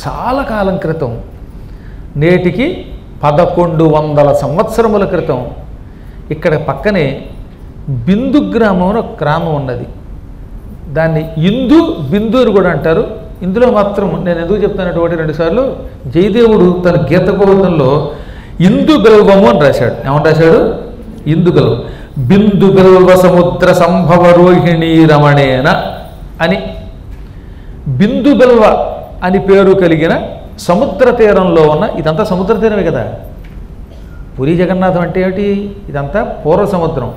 చాలా కాలం క్రితం, నేటికి 1100 సంవత్సరముల క్రితం ఇక్కడ పక్కనే బిందు గ్రామం అని ఒక గ్రామం ఉన్నది. దాన్ని ఇందు బిందు అని కూడా అంటారు. ఇందులో మాత్రం నేను ఎందుకు చెప్తానంటే 1-2 సార్లు జయదేవుడు తన గీత గోవిందంలో ఇందు గల్వము అని రాశాడు. ఏమని రాశాడు? ఇందు గల్వం. బిందు గల్వ సముద్ర సంభవ రోహిణీ రమణేన అని బిందు గల్వ అని పేరు కలిగిన సముద్ర తీరంలో ఉన్న, ఇదంతా సముద్ర తీరమే కదా. పూరీ జగన్నాథం అంటే ఏమిటి? ఇదంతా పూర్వ సముద్రం.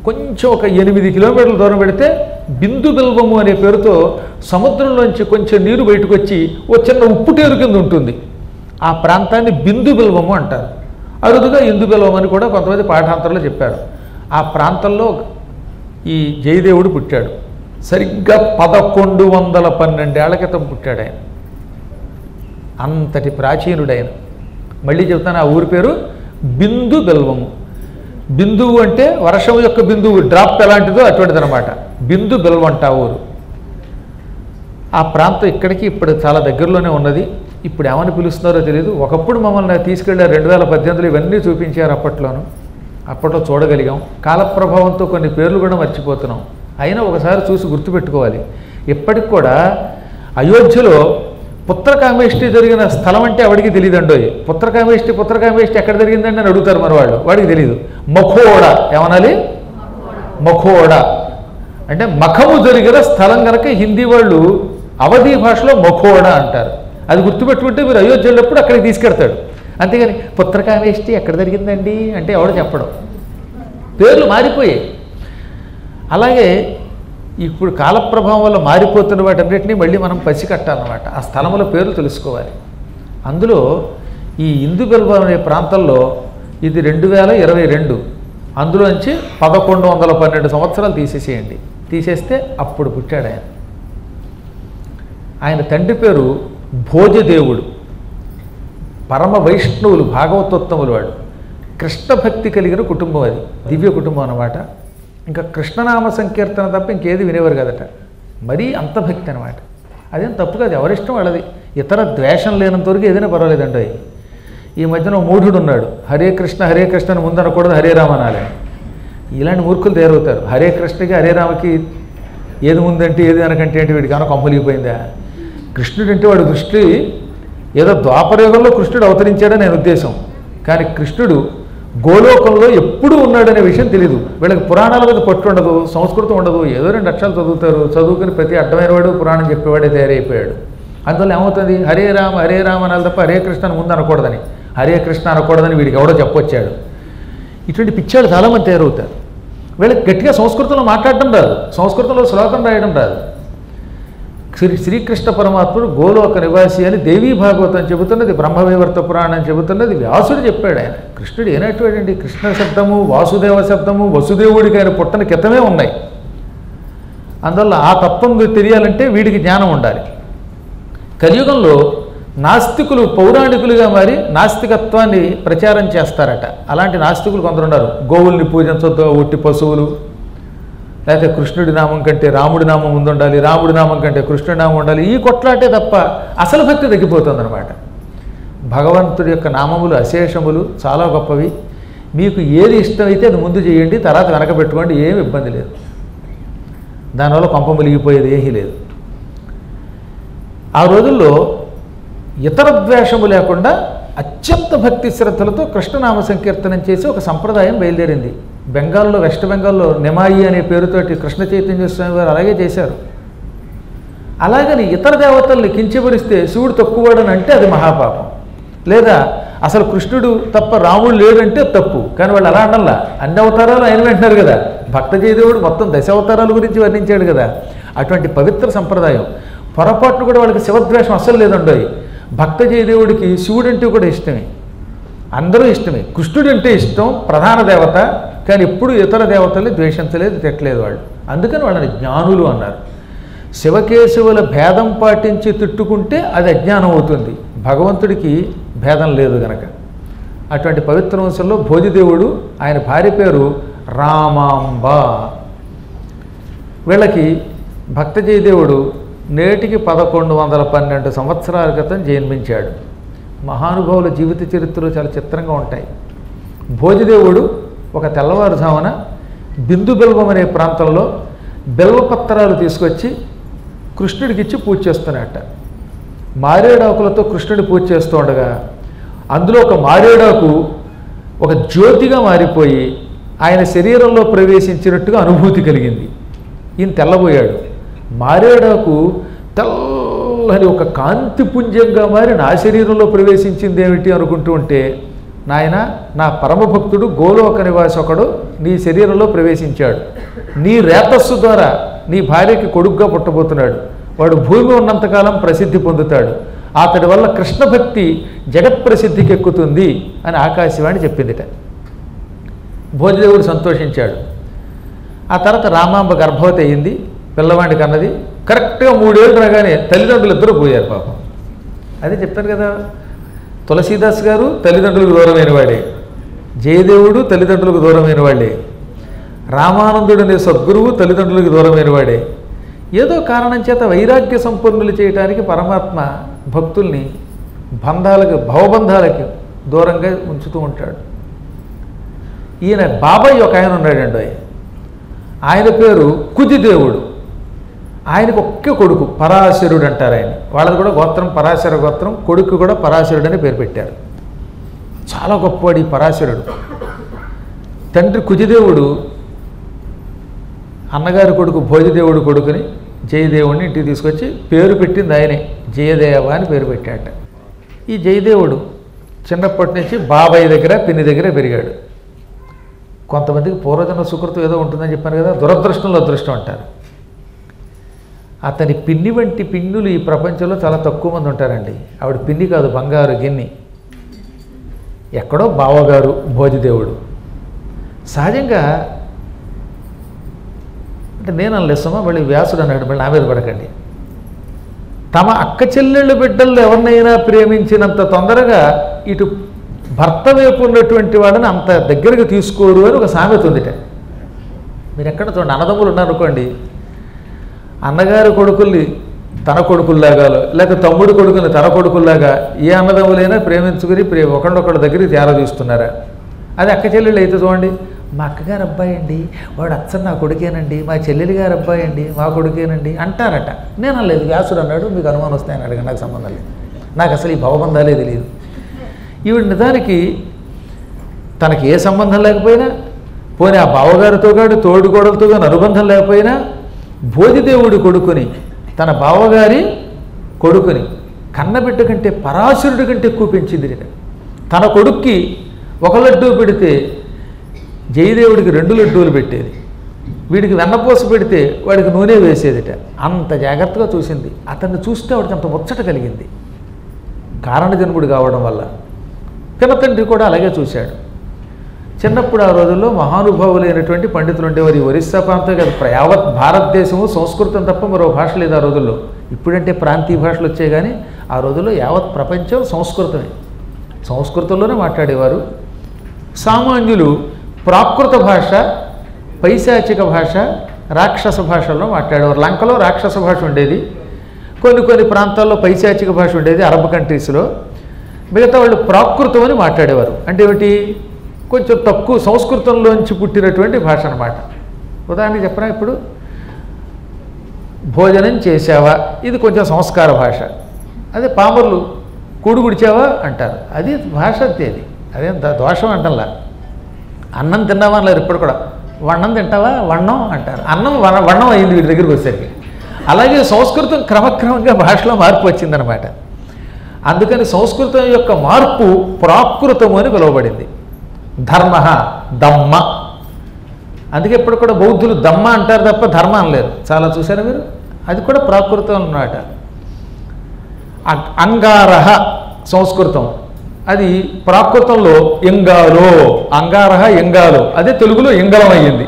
కొంచెం ఒక 8 కిలోమీటర్ల దూరం పెడితే బిందు బిల్వము అనే పేరుతో సముద్రంలోంచి కొంచెం నీరు బయటకు వచ్చి ఓ చిన్న ఉప్పుటేరు కింద ఉంటుంది. ఆ ప్రాంతాన్ని బిందు బిల్వము అంటారు. అరుదుగా ఇందు బిల్వం అని కూడా కొంతమంది పాఠాంతరంలో చెప్పారు. ఆ ప్రాంతంలో ఈ జయదేవుడు పుట్టాడు. సరిగ్గా 1112 ఏళ్ల క్రితం పుట్టాడు ఆయన. అంతటి ప్రాచీనుడైన. మళ్ళీ చెప్తాను, ఆ ఊరి పేరు బిందు బిల్వము. బిందువు అంటే వర్షం యొక్క బిందువు, డ్రాప్ ఎలాంటిదో అటువంటిది అనమాట. బిందు బిల్వంట ఊరు. ఆ ప్రాంతం ఇక్కడికి ఇప్పుడు చాలా దగ్గరలోనే ఉన్నది. ఇప్పుడు ఏమని పిలుస్తున్నారో తెలియదు. ఒకప్పుడు మమ్మల్ని తీసుకెళ్ళారు 2018లో, ఇవన్నీ చూపించారు. అప్పట్లో చూడగలిగాం. కాలప్రభావంతో కొన్ని పేర్లు కూడా మర్చిపోతున్నాం. అయినా ఒకసారి చూసి గుర్తుపెట్టుకోవాలి. ఇప్పటికి కూడా అయోధ్యలో పుత్రకామేష్టి జరిగిన స్థలం అంటే ఎవడికి తెలియదండోయ్. పుత్రకామేష్టి ఎక్కడ జరిగిందండి అని అడుగుతారు మన వాళ్ళు, వాడికి తెలియదు. మఖోడ ఏమనాలి? మఖోడ అంటే మఖము జరిగిన స్థలం కనుక హిందీ వాళ్ళు అవధీ భాషలో మఖోడ అంటారు. అది గుర్తుపెట్టుకుంటే మీరు అయోధ్య వెళ్ళినప్పుడు అక్కడికి తీసుకెడతాడు. అంతేగాని పుత్రకామేష్టి ఎక్కడ జరిగిందండి అంటే ఎవడు చెప్పడం. పేర్లు మారిపోయాయి. అలాగే ఇప్పుడు కాలప్రభావం వల్ల మారిపోతున్న వాటన్నిటినీ మళ్ళీ మనం పసికట్టాలన్నమాట. ఆ స్థలముల పేర్లు తెలుసుకోవాలి. అందులో ఈ ఇందు బిల్వం అనే ప్రాంతంలో ఇది 2022, అందులోంచి 1112 సంవత్సరాలు తీసేసేయండి. తీసేస్తే అప్పుడు పుట్టాడు ఆయన. ఆయన తండ్రి పేరు భోజదేవుడు. పరమ వైష్ణవులు, భాగవతోత్తములు. వాడు కృష్ణ భక్తి కలిగిన కుటుంబం. అది దివ్య కుటుంబం అన్నమాట. ఇంకా కృష్ణనామ సంకీర్తన తప్ప ఇంకేది వినేవారు కదట. మరీ అంత భక్తి అనమాట. అదేం తప్పు కాదు, ఎవరిష్టం వాళ్ళది. ఇతర ద్వేషం లేనంత వరకు ఏదైనా పర్వాలేదండి. ఈ మధ్యన మూఢుడు ఉన్నాడు, హరే కృష్ణ అని ముందు అనకూడదు, హరే రామ అనాలని. ఇలాంటి మూర్ఖులు తయారవుతారు. హరే కృష్ణకి హరే రామకి ఏది ముందంటే ఏది అనకంటే ఏంటి, వీడికి ఏమైనా కంపలిగిపోయిందా? కృష్ణుడు అంటే వాడి దృష్టి ఏదో ద్వాపరయుగంలో కృష్ణుడు అవతరించాడని నేను ఉద్దేశం. కానీ కృష్ణుడు గోలోకంలో ఎప్పుడూ ఉన్నాడనే విషయం తెలీదు. వీళ్ళకి పురాణాల మీద పట్టు ఉండదు, సంస్కృతం ఉండదు. ఏదో 2 అక్షరాలు చదువుతారు. చదువుకుని ప్రతి అడ్డమైన వాడు పురాణం చెప్పేవాడే తయారైపోయాడు. అందువల్ల ఏమవుతుంది, హరే రామ అనాలి తప్ప హరే కృష్ణ అని ముందు అనకూడదని, హరే కృష్ణ అనకూడదని వీడికి ఎవడో చెప్పొచ్చాడు. ఇటువంటి పిచ్చాడు చాలామంది తయారవుతారు. వీళ్ళకి గట్టిగా సంస్కృతంలో మాట్లాడటం రాదు, సంస్కృతంలో శ్లోకం రాయడం రాదు. శ్రీకృష్ణ పరమాత్ముడు గోలోక నివాసి అని దేవీ భాగవతం చెబుతున్నది, బ్రహ్మవివర్త పురాణం చెబుతున్నది, వ్యాసుడు చెప్పాడు. ఆయన కృష్ణుడు ఏనటువండి కృష్ణ శబ్దము, వాసుదేవ శబ్దము, వసుదేవుడికి ఆయన పుట్టని కితమే ఉన్నాయి. అందువల్ల ఆ తత్వం తెలియాలంటే వీడికి జ్ఞానం ఉండాలి. కలియుగంలో నాస్తికులు పౌరాణికులుగా మారి నాస్తికత్వాన్ని ప్రచారం చేస్తారట. అలాంటి నాస్తికులు కొందరున్నారు. గోవుల్ని పూజించొద్దు, ఒట్టి పశువులు, లేకపోతే కృష్ణుడి నామం కంటే రాముడి నామం ముందుండాలి, రాముడి నామం కంటే కృష్ణుడి నామం ఉండాలి. ఈ కొట్లాటే తప్ప అసలు భక్తి తగ్గిపోతుంది అనమాట. భగవంతుడి యొక్క నామములు అశేషములు, చాలా గొప్పవి. మీకు ఏది ఇష్టమైతే అది ముందు చేయండి, తర్వాత వెనక పెట్టుకోండి, ఏమి ఇబ్బంది లేదు. దానివల్ల కొంప ములిగిపోయేది ఏమీ లేదు. ఆ రోజుల్లో ఇతర ద్వేషము లేకుండా అత్యంత భక్తి శ్రద్ధలతో కృష్ణనామ సంకీర్తనం చేసి ఒక సంప్రదాయం బయలుదేరింది. బెంగాల్లో, వెస్ట్ బెంగాల్లో నిమాయి అనే పేరుతోటి కృష్ణ చైతన్య స్వామి వారు అలాగే చేశారు. అలాగని ఇతర దేవతల్ని కించపరిస్తే శివుడు తక్కువడని అంటే అది మహాపాపం. లేదా అసలు కృష్ణుడు తప్ప రాముడు లేడంటే తప్పు. కానీ వాళ్ళు అలా అనల్లా, అన్ని అవతారాలు ఆయన వెంటున్నారు కదా. భక్త జయదేవుడు మొత్తం 10 అవతారాల గురించి వర్ణించాడు కదా. అటువంటి పవిత్ర సంప్రదాయం. పొరపాటును కూడా వాళ్ళకి శివద్వేషం అస్సలు లేదండోయ్. భక్త జయదేవుడికి శివుడు అంటే కూడా ఇష్టమే, అందరూ ఇష్టమే. కృష్ణుడు అంటే ఇష్టం, ప్రధాన దేవత. కానీ ఎప్పుడు ఇతర దేవతల్ని ద్వేషించలేదు, తిట్టలేదు వాళ్ళు. అందుకని వాళ్ళని జ్ఞానులు అన్నారు. శివకేశవుల భేదం పాటించి తిట్టుకుంటే అది అజ్ఞానం అవుతుంది. భగవంతుడికి భేదం లేదు గనక. అటువంటి పవిత్ర వంశంలో భోజదేవుడు, ఆయన భార్య పేరు రామాంబ. వీళ్ళకి భక్త జయదేవుడు నేటికి 1112 సంవత్సరాల క్రితం జన్మించాడు. మహానుభావుల జీవిత చరిత్రలు చాలా చిత్రంగా ఉంటాయి. భోజదేవుడు ఒక తెల్లవారుజామున బిందు బెల్వం అనే ప్రాంతంలో బెల్వపత్రాలు తీసుకొచ్చి కృష్ణుడికి ఇచ్చి పూజ చేస్తున్నట్ట. మారేడాకులతో కృష్ణుడి పూజ చేస్తూ ఉండగా అందులో ఒక మారేడాకు ఒక జ్యోతిగా మారిపోయి ఆయన శరీరంలో ప్రవేశించినట్టుగా అనుభూతి కలిగింది. ఈయన తెల్లబోయాడు. మారేడాకు తెల్లని ఒక కాంతిపుంజంగా మారి నా శరీరంలో ప్రవేశించింది ఏమిటి అనుకుంటూ ఉంటే, నాయన, నా పరమభక్తుడు గోలోక నివాసి ఒకడు నీ శరీరంలో ప్రవేశించాడు. నీ రేతస్సు ద్వారా నీ భార్యకి కొడుకుగా పుట్టబోతున్నాడు. వాడు భూమి ఉన్నంతకాలం ప్రసిద్ధి పొందుతాడు. అతడి వల్ల కృష్ణ భక్తి జగత్ ప్రసిద్ధికి ఎక్కుతుంది అని ఆకాశవాణి చెప్పిందిట. భోజదేవుడు సంతోషించాడు. ఆ తర్వాత రామాంబ గర్భవతి అయ్యింది. పిల్లవాడికి అన్నది కరెక్ట్గా 3 ఏళ్ళు రాగానే తల్లిదండ్రులు ఇద్దరు పోయారు పాపం. అదే చెప్తారు కదా, తులసీదాస్ గారు తల్లిదండ్రులకు దూరమైన వాడే, జయదేవుడు తల్లిదండ్రులకు దూరమైన వాడే, రామానందుడు అనే సద్గురువు తల్లిదండ్రులకు దూరమైన వాడే. ఏదో కారణం చేత వైరాగ్య సంపన్నులు చేయడానికి పరమాత్మ భక్తుల్ని భవబంధాలకి దూరంగా ఉంచుతూ ఉంటాడు. ఈయన బాబాయ్ ఒక ఆయన ఉన్నాడండి. ఆయన పేరు కుదిదేవుడు. ఆయనకు ఒక్క కొడుకు పరాశరుడు అంటారు. ఆయన వాళ్ళది కూడా గోత్రం పరాశర గోత్రం. కొడుకు కూడా పరాశరుడు అని పేరు పెట్టారు. చాలా గొప్పవాడు ఈ పరాశరుడు. తండ్రి కుజిదేవుడు అన్నగారి కొడుకు భోజదేవుడు కొడుకుని జయదేవుడిని ఇంటికి తీసుకొచ్చి పేరు పెట్టింది ఆయనే, జయదేవ అని పేరు పెట్టాట. ఈ జయదేవుడు చిన్నప్పటి నుంచి బాబాయ్ దగ్గర పిన్ని దగ్గర పెరిగాడు. కొంతమందికి పూర్వజన్మ సుకృతం ఏదో ఉంటుందని చెప్పాను కదా, దురదృష్టంలో అదృష్టం అంటారు. అతని పిన్ని వంటి పిన్నులు ఈ ప్రపంచంలో చాలా తక్కువ మంది ఉంటారండి. ఆవిడ పిన్ని కాదు, బంగారు గిన్ని. ఎక్కడో బావగారు భోజదేవుడు. సహజంగా అంటే నేను అనలేస్తామా, మళ్ళీ వ్యాసుడు అన్నాడు, మళ్ళీ నా మీద పడకండి. తమ అక్క చెల్లెళ్ళు బిడ్డల్లో ఎవరినైనా ప్రేమించినంత తొందరగా ఇటు భర్త వైపు ఉన్నటువంటి వాళ్ళని అంత దగ్గరకు తీసుకోరు అని ఒక సామెత ఉందిట. మీరు ఎక్కడ చూడండి, అన్నదమ్ములు ఉన్నారనుకోండి, అన్నగారి కొడుకుల్ని తన కొడుకుల్లాగాలో లేక తమ్ముడు కొడుకుల్ని తన కొడుకుల్లాగా ఏ అన్నదమ్ములైనా ప్రేమించుకుని ఒకళ్ళొకళ్ళ దగ్గరికి తేడా తీస్తున్నారా? అది అక్క చెల్లెళ్ళు అయితే చూడండి, మా అక్కగారు అబ్బాయి అండి, వాడు అచ్చ నా కొడుకేనండి, మా చెల్లెలి గారు అబ్బాయి అండి, మా కొడుకేనండి అంటారట. నేను అనలేదు, వ్యాసుడు అన్నాడు, మీకు అనుమానం వస్తాయని అడిగా. నాకు సంబంధం లేదు, నాకు అసలు ఈ భవబంధాలే తెలియదు. ఈవిడ నిజానికి తనకి ఏ సంబంధం లేకపోయినా, పోనీ ఆ బావగారితో కాదు తోడుకోడలతో కానీ అనుబంధం లేకపోయినా, భోజదేవుడి కొడుకుని తన బావగారి కొడుకుని కన్నబిడ్డ కంటే పరాశరుడి కంటే ఎక్కువ పెంచింది. తన కొడుక్కి 1 లడ్డూ పెడితే జయదేవుడికి 2 లడ్డూలు పెట్టేది. వీడికి వెన్నపూస పెడితే వాడికి నూనె వేసేదిట. అంత జాగ్రత్తగా చూసింది. అతన్ని చూస్తే వాడికి అంత ముచ్చట కలిగింది, కారణజన్ముడు కావడం వల్ల. పినతండ్రి కూడా అలాగే చూశాడు. చిన్నప్పుడు ఆ రోజుల్లో మహానుభావులైనటువంటి పండితులు ఉండేవారు. ఈ ఒరిస్సా ప్రాంతం కాదు, యావత్ భారతదేశము సంస్కృతం తప్ప మరో భాష లేదు ఆ రోజుల్లో. ఇప్పుడంటే ప్రాంతీయ భాషలు వచ్చాయి, కానీ ఆ రోజుల్లో యావత్ ప్రపంచం సంస్కృతమే, సంస్కృతంలోనే మాట్లాడేవారు. సామాన్యులు ప్రాకృత భాష, పైశాచిక భాష, రాక్షస భాషల్లో మాట్లాడేవారు. లంకలో రాక్షస భాష ఉండేది, కొన్ని ప్రాంతాల్లో పైశాచిక భాష ఉండేది, అరబ్ కంట్రీస్లో. మిగతా వాళ్ళు ప్రాకృతం అని మాట్లాడేవారు. అంటే ఏమిటి, కొంచెం తక్కువ సంస్కృతంలోంచి పుట్టినటువంటి భాష అన్నమాట. ఉదాహరణకి చెప్పరా, ఇప్పుడు భోజనం చేసావా, ఇది కొంచెం సంస్కార భాష. అదే పామర్లు కూడు గుడిచావా అంటారు, అది భాష అంతేది, అదేం దోషం అంటంలా. అన్నం తిన్నావా అన్నారు, ఇప్పుడు కూడా వన్నం తింటావా, వన్నం అంటారు. అన్నం వన్నం అయింది వీడి దగ్గరికి వచ్చేసరికి. అలాగే సంస్కృతం క్రమక్రమంగా భాషలో మార్పు వచ్చిందనమాట. అందుకని సంస్కృతం యొక్క మార్పు ప్రాకృతము అని పిలువబడింది. ధర్మ, దమ్మ. అందుకే ఇప్పుడు కూడా బౌద్ధులు దమ్మ అంటారు తప్ప ధర్మ అనలేరు. చాలా చూశారు మీరు, అది కూడా ప్రాకృతం అన్నమాట. అంగారహ సంస్కృతం, అది ప్రాకృతంలో ఎంగాలో, అంగారహ ఎంగాలో, అదే తెలుగులో ఎంగళం అయ్యింది.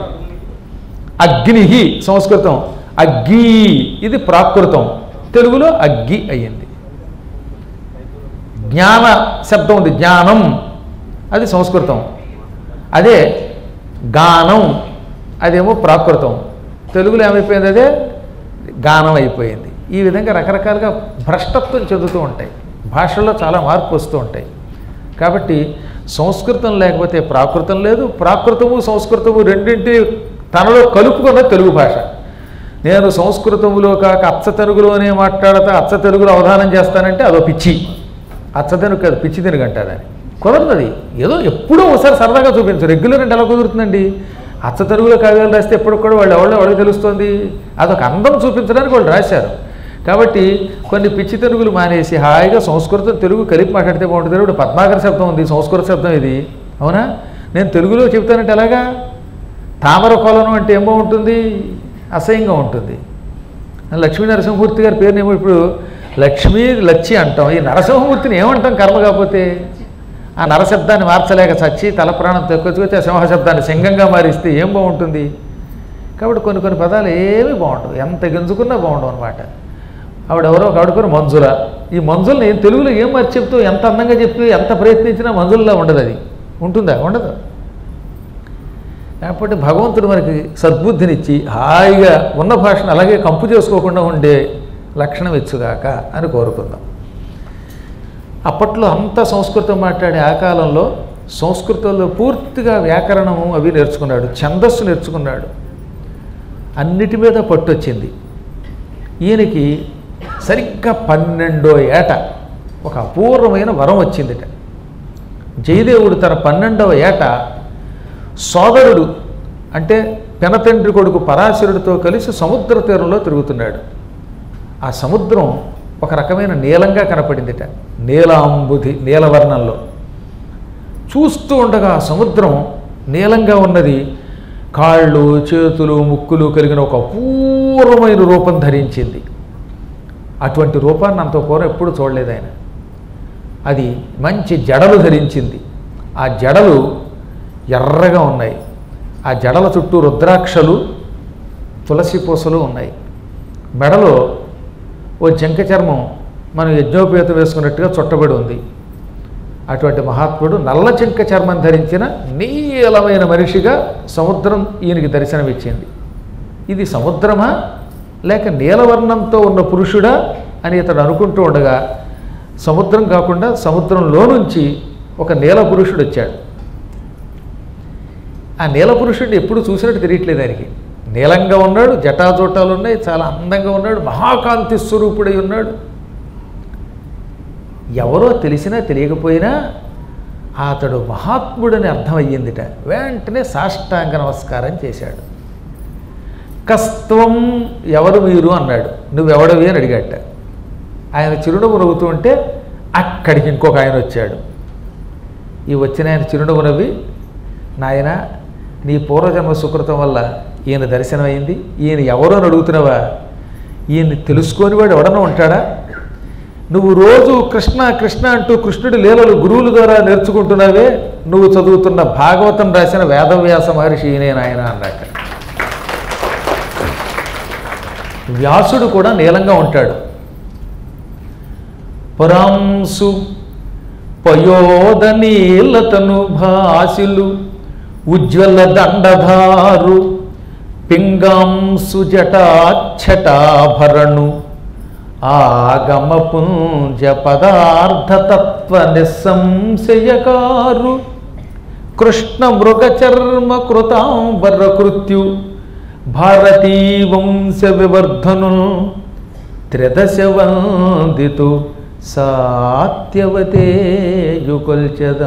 అగ్నిహి సంస్కృతం, అగ్గి, ఇది ప్రాకృతం, తెలుగులో అగ్గి అయ్యింది. జ్ఞాన శబ్దం ఉంది, జ్ఞానం, అది సంస్కృతం. అదే గానం, అదేమో ప్రాకృతం, తెలుగులో ఏమైపోయింది, అదే గానం అయిపోయింది. ఈ విధంగా రకరకాలుగా భ్రష్టత్వం చెందుతూ ఉంటాయి, భాషల్లో చాలా మార్పు వస్తూ ఉంటాయి. కాబట్టి సంస్కృతం లేకపోతే ప్రాకృతం లేదు, ప్రాకృతము సంస్కృతము రెండింటి తనలో కలుపుకున్న తెలుగు భాష. నేను సంస్కృతములో కాక అచ్చ తెలుగులోనే మాట్లాడతా, అచ్చ తెలుగులో అవధానం చేస్తానంటే అదో పిచ్చి. అచ్చ తెలుగు కాదు, పిచ్చి తెలుగు అంటారని కుదరదు. ఏదో ఎప్పుడో ఒకసారి సరదాగా చూపించు, రెగ్యులర్ అంటే ఎలా కుదురుతుందండి? అచ్చ తెలుగులో కావ్యాలు రాస్తే ఎప్పటికి కూడా వాళ్ళకి తెలుస్తుంది. అదొక అందం చూపించడానికి వాళ్ళు రాశారు. కాబట్టి కొన్ని పిచ్చి తెలుగులు మానేసి హాయిగా సంస్కృతం తెలుగు కలిపి మాట్లాడితే బాగుంటుంది. ఇప్పుడు పద్మాకర శబ్దం ఉంది, సంస్కృత శబ్దం ఇది, అవునా? నేను తెలుగులో చెప్తానంటే ఎలాగా? తామర కొలను అంటే ఏం బాగుంటుంది? అసహ్యంగా ఉంటుంది. లక్ష్మీ నరసింహమూర్తి గారి పేరునేమో ఇప్పుడు లక్ష్మీ లచ్చి అంటాం, ఈ నరసింహమూర్తిని ఏమంటాం కర్మ కాకపోతే? ఆ నరశబ్దాన్ని మార్చలేక చచ్చి తల ప్రాణం తెచ్చుకొచ్చి ఆ సింహ శబ్దాన్ని సింగంగా మారిస్తే ఏం బాగుంటుంది? కాబట్టి కొన్ని కొన్ని పదాలు ఏమీ బాగుండవు, ఎంత గెంజుకున్నా బాగుండవు అనమాట. ఆవిడెవరో ఆవిడకొని మంజుల, ఈ మంజుల్ని తెలుగులో ఏం మరి చెప్తూ ఎంత అందంగా చెప్పి ఎంత ప్రయత్నించినా మంజుల్లా ఉండదు. అది ఉంటుందా? ఉండదు. కాబట్టి భగవంతుడు మనకి సద్బుద్ధినిచ్చి హాయిగా ఉన్న భాషను అలాగే కంపు చేసుకోకుండా ఉండే లక్షణం ఇచ్చుగాక అని కోరుకుందాం. అప్పట్లో అంత సంస్కృతం మాట్లాడే ఆ కాలంలో సంస్కృతంలో పూర్తిగా వ్యాకరణము అవి నేర్చుకున్నాడు, ఛందస్సు నేర్చుకున్నాడు, అన్నిటి మీద పట్టు వచ్చింది. ఈయనకి సరిగ్గా 12వ ఏట ఒక అపూర్వమైన వరం వచ్చిందిట. జయదేవుడు తన 12వ ఏట సోదరుడు అంటే పెనతండ్రి కొడుకు పరాశరుడితో కలిసి సముద్ర తీరంలో తిరుగుతున్నాడు. ఆ సముద్రం ఒక రకమైన నీలంగా కనపడిందిట, నీలాంబుధి నీలవర్ణంలో. చూస్తూ ఉండగా ఆ సముద్రం నీలంగా ఉన్నది, కాళ్ళు చేతులు ముక్కులు కలిగిన ఒక అపూర్వమైన రూపం ధరించింది. అటువంటి రూపాన్ని అంత పూర్వం ఎప్పుడు చూడలేదు ఆయన. అది మంచి జడలు ధరించింది. ఆ జడలు ఎర్రగా ఉన్నాయి. ఆ జడల చుట్టూ రుద్రాక్షలు తులసి పూసలు ఉన్నాయి. మెడలో ఓ జంక చర్మం మనం యజ్ఞోపేతం వేసుకున్నట్టుగా చుట్టబడి ఉంది. అటువంటి మహాత్ముడు నల్ల జంక చర్మం ధరించిన నీలమైన మనిషిగా సముద్రం ఈయనకి దర్శనమిచ్చింది. ఇది సముద్రమా లేక నీలవర్ణంతో ఉన్న పురుషుడా అని ఇతడు అనుకుంటూ ఉండగా సముద్రం కాకుండా సముద్రంలో నుంచి ఒక నీల పురుషుడు వచ్చాడు. ఆ నీల పురుషుడిని ఎప్పుడు చూసినట్టు తెలియట్లేదు ఆయనకి. నీలంగా ఉన్నాడు, జటాజోటాలు ఉన్నాయి, చాలా అందంగా ఉన్నాడు, మహాకాంతి స్వరూపుడై ఉన్నాడు. ఎవరో తెలిసినా తెలియకపోయినా అతడు మహాత్ముడని అర్థమయ్యిందిట. వెంటనే సాష్టాంగ నమస్కారం చేశాడు. కస్త్వం, ఎవరు మీరు అన్నాడు. నువ్వెవడవి అని అడిగాట. ఆయన చిరునవ్వు నవ్వుతూ ఉంటే అక్కడికి ఇంకొక ఆయన వచ్చాడు. ఈ వచ్చిన ఆయన చిరునవ్వు నవ్వి, నాయన నీ పూర్వజన్మ సుకృతం వల్ల ఈయన దర్శనమైంది, ఈయన ఎవరో అని అడుగుతున్నావా? ఈయన్ని తెలుసుకొని వాడు ఎవడన్నా ఉంటాడా? నువ్వు రోజు కృష్ణ కృష్ణ అంటూ కృష్ణుడి లీలలు గురువుల ద్వారా నేర్చుకుంటున్నావే, నువ్వు చదువుతున్న భాగవతం రాసిన వేదవ్యాస మహర్షి ఈయనే నాయన అన్నట్టు. వ్యాసుడు కూడా నీలంగా ఉంటాడు. పురాంసు పయోద నీలతను భాసిలు ఉజ్వల దండధారు పింగాంసు జటాఛటాభరణు ఆగమపుంజ పదార్థతత్వ నిస్సంశయకారు కృష్ణ మృగచర్మ కృతాంబర కృత్యు భారతీ వంశ వివర్ధను త్రిదశ వందితు సాత్యవతే యుకొల్చెద.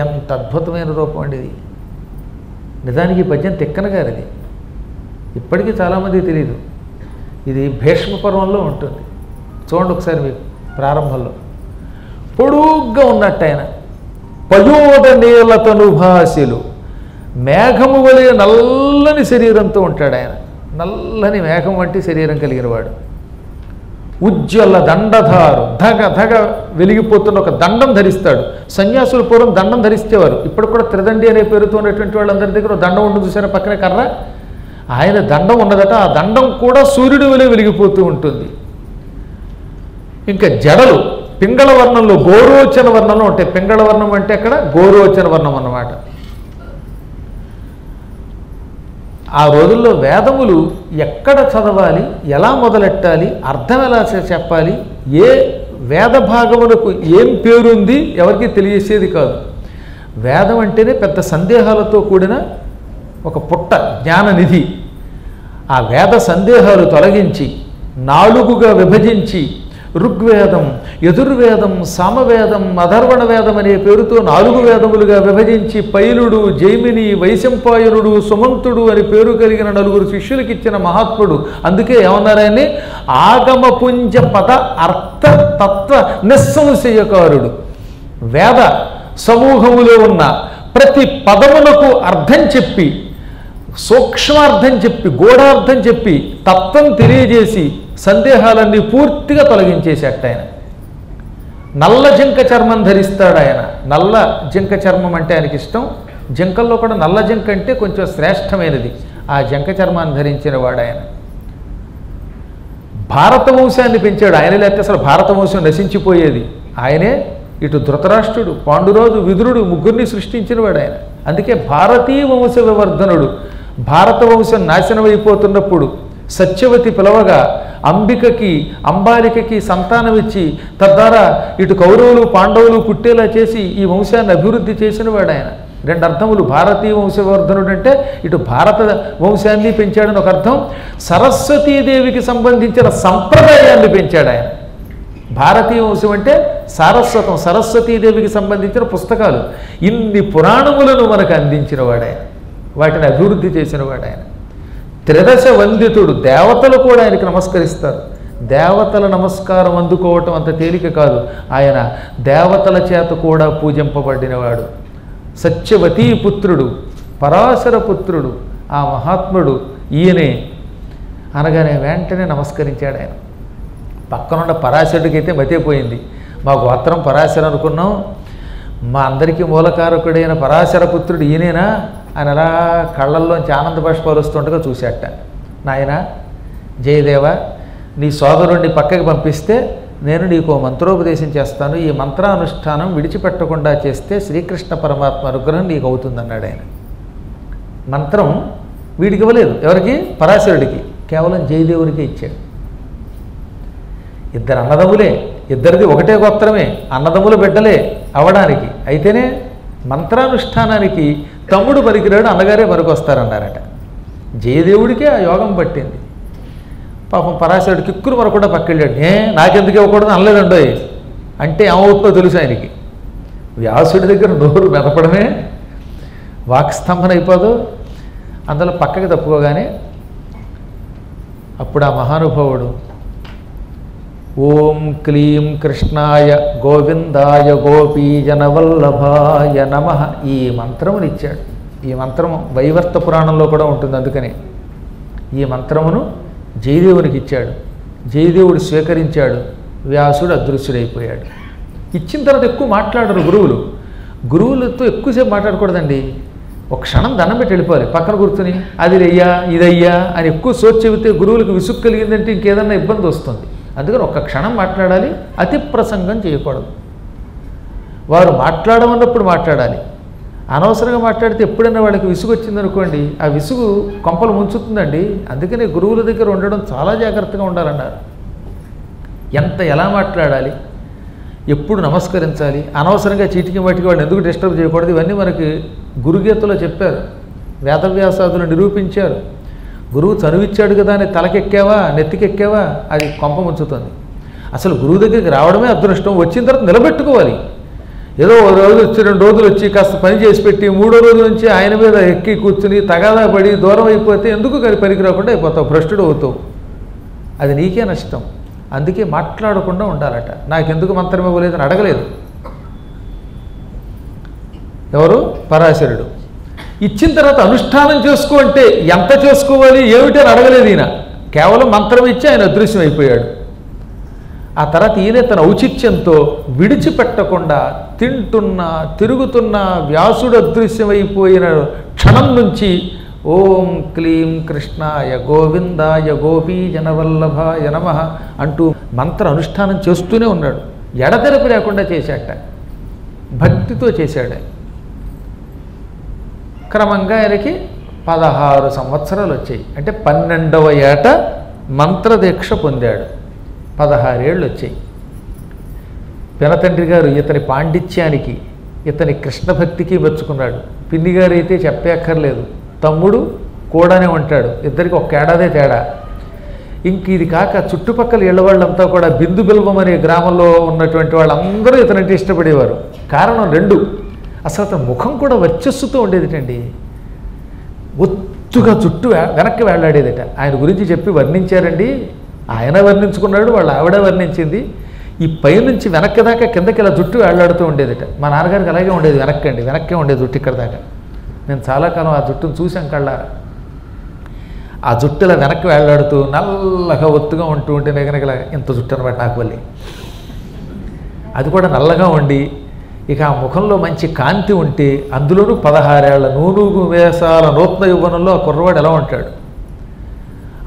ఎంత అద్భుతమైన రూపం అండి ఇది. నిజానికి ఈ పద్యం తిక్కన గారిది, ఇప్పటికీ చాలామందికి తెలియదు. ఇది భీష్మ పర్వంలో ఉంటుంది. చూడండి ఒకసారి మీకు ప్రారంభంలో పొడుగ్గా ఉన్నట్టు ఆయన. పయోద నీలతను భాసిలు, మేఘము వలె నల్లని శరీరంతో ఉంటాడు ఆయన. నల్లని మేఘం వంటి శరీరం కలిగిన వాడు. ఉజ్వల దండధారు, ధగ ధగ వెలిగిపోతున్న ఒక దండం ధరిస్తాడు. సన్యాసులు పూర్వం దండం ధరిస్తేవారు. ఇప్పుడు కూడా త్రిదండి అనే పేరుతో ఉన్నటువంటి వాళ్ళందరి దగ్గర దండం ఉంటుంది చూసారా, పక్కనే కర్ర. ఆయన దండం ఉన్నదట. ఆ దండం కూడా సూర్యుడి వలె వెలిగిపోతూ ఉంటుంది. ఇంకా జడలు పింగళ వర్ణంలో గోరోచన వర్ణంలో ఉంటాయి. పింగళ వర్ణం అంటే అక్కడ గోరోచన వర్ణం అన్నమాట. ఆ రోజుల్లో వేదములు ఎక్కడ చదవాలి, ఎలా మొదలెట్టాలి, అర్థం ఎలా చెప్పాలి, ఏ వేద భాగములకు ఏం పేరుంది ఎవరికి తెలియసేది కాదు. వేదం అంటేనే పెద్ద సందేహాలతో కూడిన ఒక పుట్ట, జ్ఞాననిధి. ఆ వేద సందేహాలు తొలగించి 4గా విభజించి ఋగ్వేదం, యజుర్వేదం, సామవేదం, అధర్వణ వేదం అనే పేరుతో 4 వేదములుగా విభజించి పైలుడు, జైమిని, వైశంపాయనుడు, సుమంతుడు అని పేరు కలిగిన 4 శిష్యులకి ఇచ్చిన మహాత్ముడు. అందుకే ఏమన్నారని ఆగమపుంజ పద అర్థ తత్వ నిస్సంశయకారుడు. వేద సమూహములో ఉన్న ప్రతి పదములకు అర్థం చెప్పి, సూక్ష్మార్థం చెప్పి, గూఢార్థం చెప్పి, తత్వం తెలియజేసి సందేహాలన్నీ పూర్తిగా తొలగించేసేట ఆయన. నల్ల జింక చర్మం ధరిస్తాడు ఆయన. నల్ల జింక చర్మం అంటే ఆయనకి ఇష్టం. జింకల్లో కూడా నల్ల జింక అంటే కొంచెం శ్రేష్టమైనది. ఆ జింక చర్మాన్ని ధరించిన వాడు ఆయన. భారత వంశాన్ని పెంచాడు ఆయన. లేకపోతే అసలు భారత వంశం నశించిపోయేది. ఆయనే ఇటు ధృతరాష్ట్రుడు, పాండురాజు, విదురుడు ముగ్గురిని సృష్టించిన వాడు ఆయన. అందుకే భారతీయ వంశ వివర్ధనుడు. భారత వంశం నాశనం అయిపోతున్నప్పుడు సత్యవతి పిలవగా అంబికకి, అంబాలికకి సంతానం ఇచ్చి తద్వారా ఇటు కౌరవులు, పాండవులు పుట్టేలా చేసి ఈ వంశాన్ని అభివృద్ధి చేసిన వాడు ఆయన. 2 అర్థములు. భారతీయ వంశవర్ధనుడు అంటే ఇటు భారత వంశాన్ని పెంచాడని ఒక అర్థం, సరస్వతీదేవికి సంబంధించిన సంప్రదాయాన్ని పెంచాడు ఆయన. భారతీయ వంశం అంటే సారస్వతం, సరస్వతీదేవికి సంబంధించిన పుస్తకాలు. ఇన్ని పురాణములను మనకు అందించిన వాడు ఆయన. వాటిని అభివృద్ధి చేసిన వాడు ఆయన. త్రిదశ వందితుడు. దేవతలు కూడా ఆయనకి నమస్కరిస్తారు. దేవతల నమస్కారం అందుకోవటం అంత తేలిక కాదు. ఆయన దేవతల చేత కూడా పూజింపబడినవాడు. సత్యవతీ పుత్రుడు, పరాశర పుత్రుడు, ఆ మహాత్ముడు ఈయనే అనగానే వెంటనే నమస్కరించాడు ఆయన. పక్కనున్న పరాశరుడికైతే మతిపోయింది. మా గోత్రం పరాశర అనుకున్నాం, మా అందరికీ మూలకారకుడైన పరాశర పుత్రుడు ఈయనేనా అని అలా కళ్ళల్లోంచి ఆనంద బాష్పాలు వస్తుండగా చూశాట. నాయన జయదేవ, నీ సోదరుణ్ణి పక్కకి పంపిస్తే నేను నీకు మంత్రోపదేశం చేస్తాను. ఈ మంత్రానుష్ఠానం విడిచిపెట్టకుండా చేస్తే శ్రీకృష్ణ పరమాత్మ అనుగ్రహం నీకు అవుతుందన్నాడు ఆయన. మంత్రం వీడికి ఇవ్వలేదు. ఎవరికి? పరాశరుడికి. కేవలం జయదేవుడికి ఇచ్చాడు. ఇద్దరు అన్నదమ్ములే, ఇద్దరిది ఒకటే గోత్రమే, అన్నదమ్ముల బిడ్డలే అవడానికి. అయితేనే మంత్రానుష్ఠానానికి తమ్ముడు పనికిరాడు, అన్నగారే పనికొస్తారన్నారట. జయదేవుడికే ఆ యోగం పట్టింది. పాపం పరాశరుడు కిక్కురు మరకుండా పక్కెళ్ళాడు. నాకెందుకు ఇవ్వకూడదు అనలేదండో. అంటే ఏమవుతుందో తెలుసు ఆయనకి. వ్యాసుడి దగ్గర నోరు మెదపడమే వాక్స్తంభన అయిపోదు. అందులో పక్కకి తప్పుకోగానే అప్పుడు ఆ మహానుభావుడు ఓం క్లీం కృష్ణాయ గోవిందాయ గోపీజనవల్లభాయ నమః ఈ మంత్రమును ఇచ్చాడు. ఈ మంత్రం వైవర్త పురాణంలో కూడా ఉంటుంది. అందుకనే ఈ మంత్రమును జయదేవునికి ఇచ్చాడు. జయదేవుడు స్వీకరించాడు. వ్యాసుడు అదృశ్యుడైపోయాడు. ఇచ్చిన తర్వాత ఎక్కువ మాట్లాడరు గురువులు. గురువులతో ఎక్కువసేపు మాట్లాడకూడదండి. ఒక క్షణం దండం పెట్టి వెళ్ళిపోవాలి. పక్కన కూర్చుని అది అయ్యా ఇదయ్యా అని ఎక్కువ సోచి చెబితే గురువులకు విసుగు కలిగిందంటే ఇంకేదన్నా ఇబ్బంది వస్తుంది. అందుకని ఒక్క క్షణం మాట్లాడాలి. అతి ప్రసంగం చేయకూడదు. వారు మాట్లాడమన్నప్పుడు మాట్లాడాలి. అనవసరంగా మాట్లాడితే ఎప్పుడైనా వాళ్ళకి విసుగు వచ్చిందనుకోండి, ఆ విసుగు కొంపలు ముంచుతుందండి. అందుకని గురువుల దగ్గర ఉండడం చాలా జాగ్రత్తగా ఉండాలన్నారు. ఎలా మాట్లాడాలి, ఎప్పుడు నమస్కరించాలి, అనవసరంగా చీటికి వాటికి వాడిని ఎందుకు డిస్టర్బ్ చేయకూడదు, ఇవన్నీ మనకి గురుగీతలో చెప్పారు. వేదవ్యాసాదులు నిరూపించారు. గురువు చనువిచ్చాడు కదా అని తలకెక్కావా, నెత్తికెక్కావా, అది కొంప ముంచుతుంది. అసలు గురువు దగ్గరికి రావడమే అదృష్టం. వచ్చిన తర్వాత నిలబెట్టుకోవాలి. ఏదో ఓ రోజు వచ్చి 2 రోజులు వచ్చి కాస్త పని చేసి పెట్టి 3వ రోజు నుంచి ఆయన మీద ఎక్కి కూర్చుని తగాదా పడి దూరం అయిపోతే ఎందుకు పనికి రాకుండా అయిపోతావు, భ్రష్టుడు అవుతావు. అది నీకే నష్టం. అందుకే మాట్లాడకుండా ఉండాలట. నాకెందుకు మంత్రం ఇవ్వలేదని అడగలేదు ఎవరు? పరాశరుడు. ఇచ్చిన తర్వాత అనుష్ఠానం చేసుకో అంటే ఎంత చేసుకోవాలి ఏమిటి అని అడగలేదు ఈయన. కేవలం మంత్రం ఇచ్చి ఆయన అదృశ్యం అయిపోయాడు. ఆ తర్వాత ఈయన తన ఔచిత్యంతో విడిచిపెట్టకుండా తింటున్నా తిరుగుతున్న వ్యాసుడు అదృశ్యమైపోయిన క్షణం నుంచి ఓం క్లీం కృష్ణాయ గోవిందాయ గోపీజనవల్లభాయ నమః అంటూ మంత్ర అనుష్ఠానం చేస్తూనే ఉన్నాడు. ఎడతెరపి లేకుండా చేశాట. భక్తితో చేశాడు. క్రమంగా ఆయనకి 16 సంవత్సరాలు వచ్చాయి. అంటే 12వ ఏట మంత్రదీక్ష పొందాడు. 16 ఏళ్ళు వచ్చాయి. పినతండ్రి గారు ఇతని పాండిత్యానికి, ఇతని కృష్ణ భక్తికి మెచ్చుకున్నాడు. పిన్ని గారు అయితే చెప్పక్కర్లేదు, తమ్ముడు కూడానే ఉంటాడు, ఇద్దరికి ఒక ఏడాదే తేడా. ఇంక ఇది కాక చుట్టుపక్కల ఇళ్ళ వాళ్ళంతా కూడా బిందు బిల్వం అనే గ్రామంలో ఉన్నటువంటి వాళ్ళందరూ ఇతనంటే ఇష్టపడేవారు. కారణం 2, అసలు అతని ముఖం కూడా వర్చస్సుతో ఉండేదిటండి. ఒత్తుగా జుట్టు వెనక్కి వేళ్లాడేదట. ఆయన గురించి చెప్పి వర్ణించారండి. ఆయన వర్ణించుకున్నాడు, వాళ్ళ ఆవిడ వర్ణించింది. ఈ పైనుంచి వెనక్కి దాకా కిందకి ఇలా జుట్టు వేళ్లాడుతూ ఉండేదట. మా నాన్నగారికి అలాగే ఉండేది, వెనక్కే ఉండేది జుట్టు ఇక్కడ దాకా. నేను చాలా కాలం ఆ జుట్టును చూశాను కళ్ళారా. ఆ జుట్టులా వెనక్కి వేళ్లాడుతూ నల్లగా ఒత్తుగా ఉంటూ ఉంటే నెగనగల ఇంత జుట్టు అనమాట నాకు వెళ్ళి. అది కూడా నల్లగా ఉండి ఇక ఆ ముఖంలో మంచి కాంతి ఉంటే, అందులోనూ 16 ఏళ్ల నూనూగు వేసాల నూతన యవ్వనంలో ఆ కుర్రవాడు ఎలా ఉంటాడు.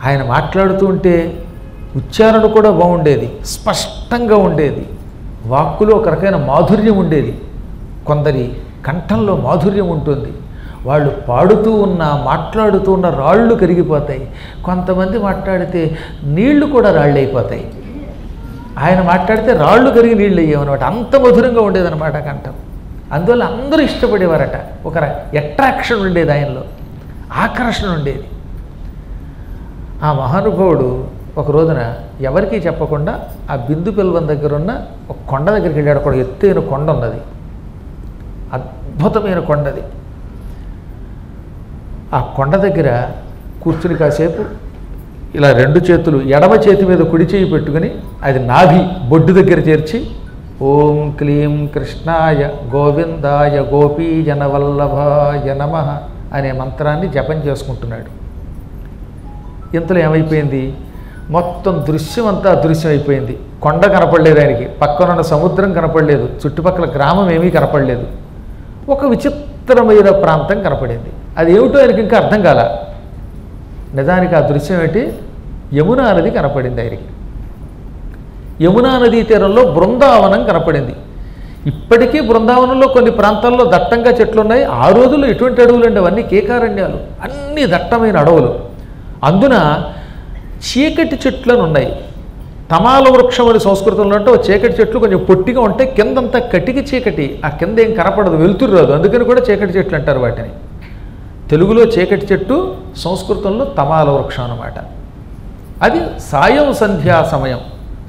ఆయన మాట్లాడుతూ ఉంటే ఉచ్చారణ కూడా బాగుండేది, స్పష్టంగా ఉండేది. వాక్కులో ఒక రకమైన మాధుర్యం ఉండేది. కొందరి కంఠంలో మాధుర్యం ఉంటుంది. వాళ్ళు పాడుతూ ఉన్నా మాట్లాడుతూ ఉన్న రాళ్ళు కరిగిపోతాయి. కొంతమంది మాట్లాడితే నీళ్లు కూడా రాళ్ళు అయిపోతాయి. ఆయన మాట్లాడితే రాళ్ళు కరిగి నీళ్ళు అయ్యేవన్నమాట. అంత మధురంగా ఉండేదన్నమాట కంఠం. అందువల్ల అందరూ ఇష్టపడేవారట. ఒక అట్రాక్షన్ ఉండేది ఆయనలో, ఆకర్షణ ఉండేది. ఆ మహానుభావుడు ఒక రోజున ఎవరికీ చెప్పకుండా ఆ బిందు పిల్వం దగ్గర ఉన్న ఒక కొండ దగ్గరికి వెళ్ళాడు. అక్కడ ఎత్తైన కొండ ఉన్నది, అద్భుతమైన కొండది. ఆ కొండ దగ్గర కూర్చుని కాసేపు ఇలా 2 చేతులు ఎడమ చేతి మీద కుడి చేయి పెట్టుకుని అది నాభి బొడ్డు దగ్గర చేర్చి ఓం క్లీం కృష్ణాయ గోవిందాయ గోపీజనవల్లభాయ నమః అనే మంత్రాన్ని జపం చేసుకుంటున్నాడు. ఇంతలో ఏమైపోయింది, మొత్తం దృశ్యం అంతా అదృశ్యం అయిపోయింది. కొండ కనపడలేదు ఆయనకి, పక్కనున్న సముద్రం కనపడలేదు, చుట్టుపక్కల గ్రామం ఏమీ కనపడలేదు. ఒక విచిత్రమైన ప్రాంతం కనపడింది. అది ఏమిటో ఆయనకి ఇంకా అర్థం కాల. నిజానికి ఆ దృశ్యం ఏంటి, యమునా నది కనపడింది ఆయనకి. యమునా నదీ తీరంలో బృందావనం కనపడింది. ఇప్పటికీ బృందావనంలో కొన్ని ప్రాంతాల్లో దట్టంగా చెట్లు ఉన్నాయి. ఆ రోజుల్లో ఎటువంటి అడవులు అండి అవన్నీ, కేకారణ్యాలు, అన్ని దట్టమైన అడవులు. అందున చీకటి చెట్లను ఉన్నాయి. తమాల వృక్షం అని సంస్కృతంలో అంటే చీకటి చెట్లు కొంచెం పొట్టిగా ఉంటాయి, కిందంతా కటికి చీకటి, ఆ కింద ఏం కనపడదు, వెలుతురు రాదు, అందుకని కూడా చీకటి చెట్లు అంటారు వాటిని. తెలుగులో చీకటి చెట్టు, సంస్కృతంలో తమాల వృక్షం అన్నమాట. అది సాయం సంధ్యా సమయం,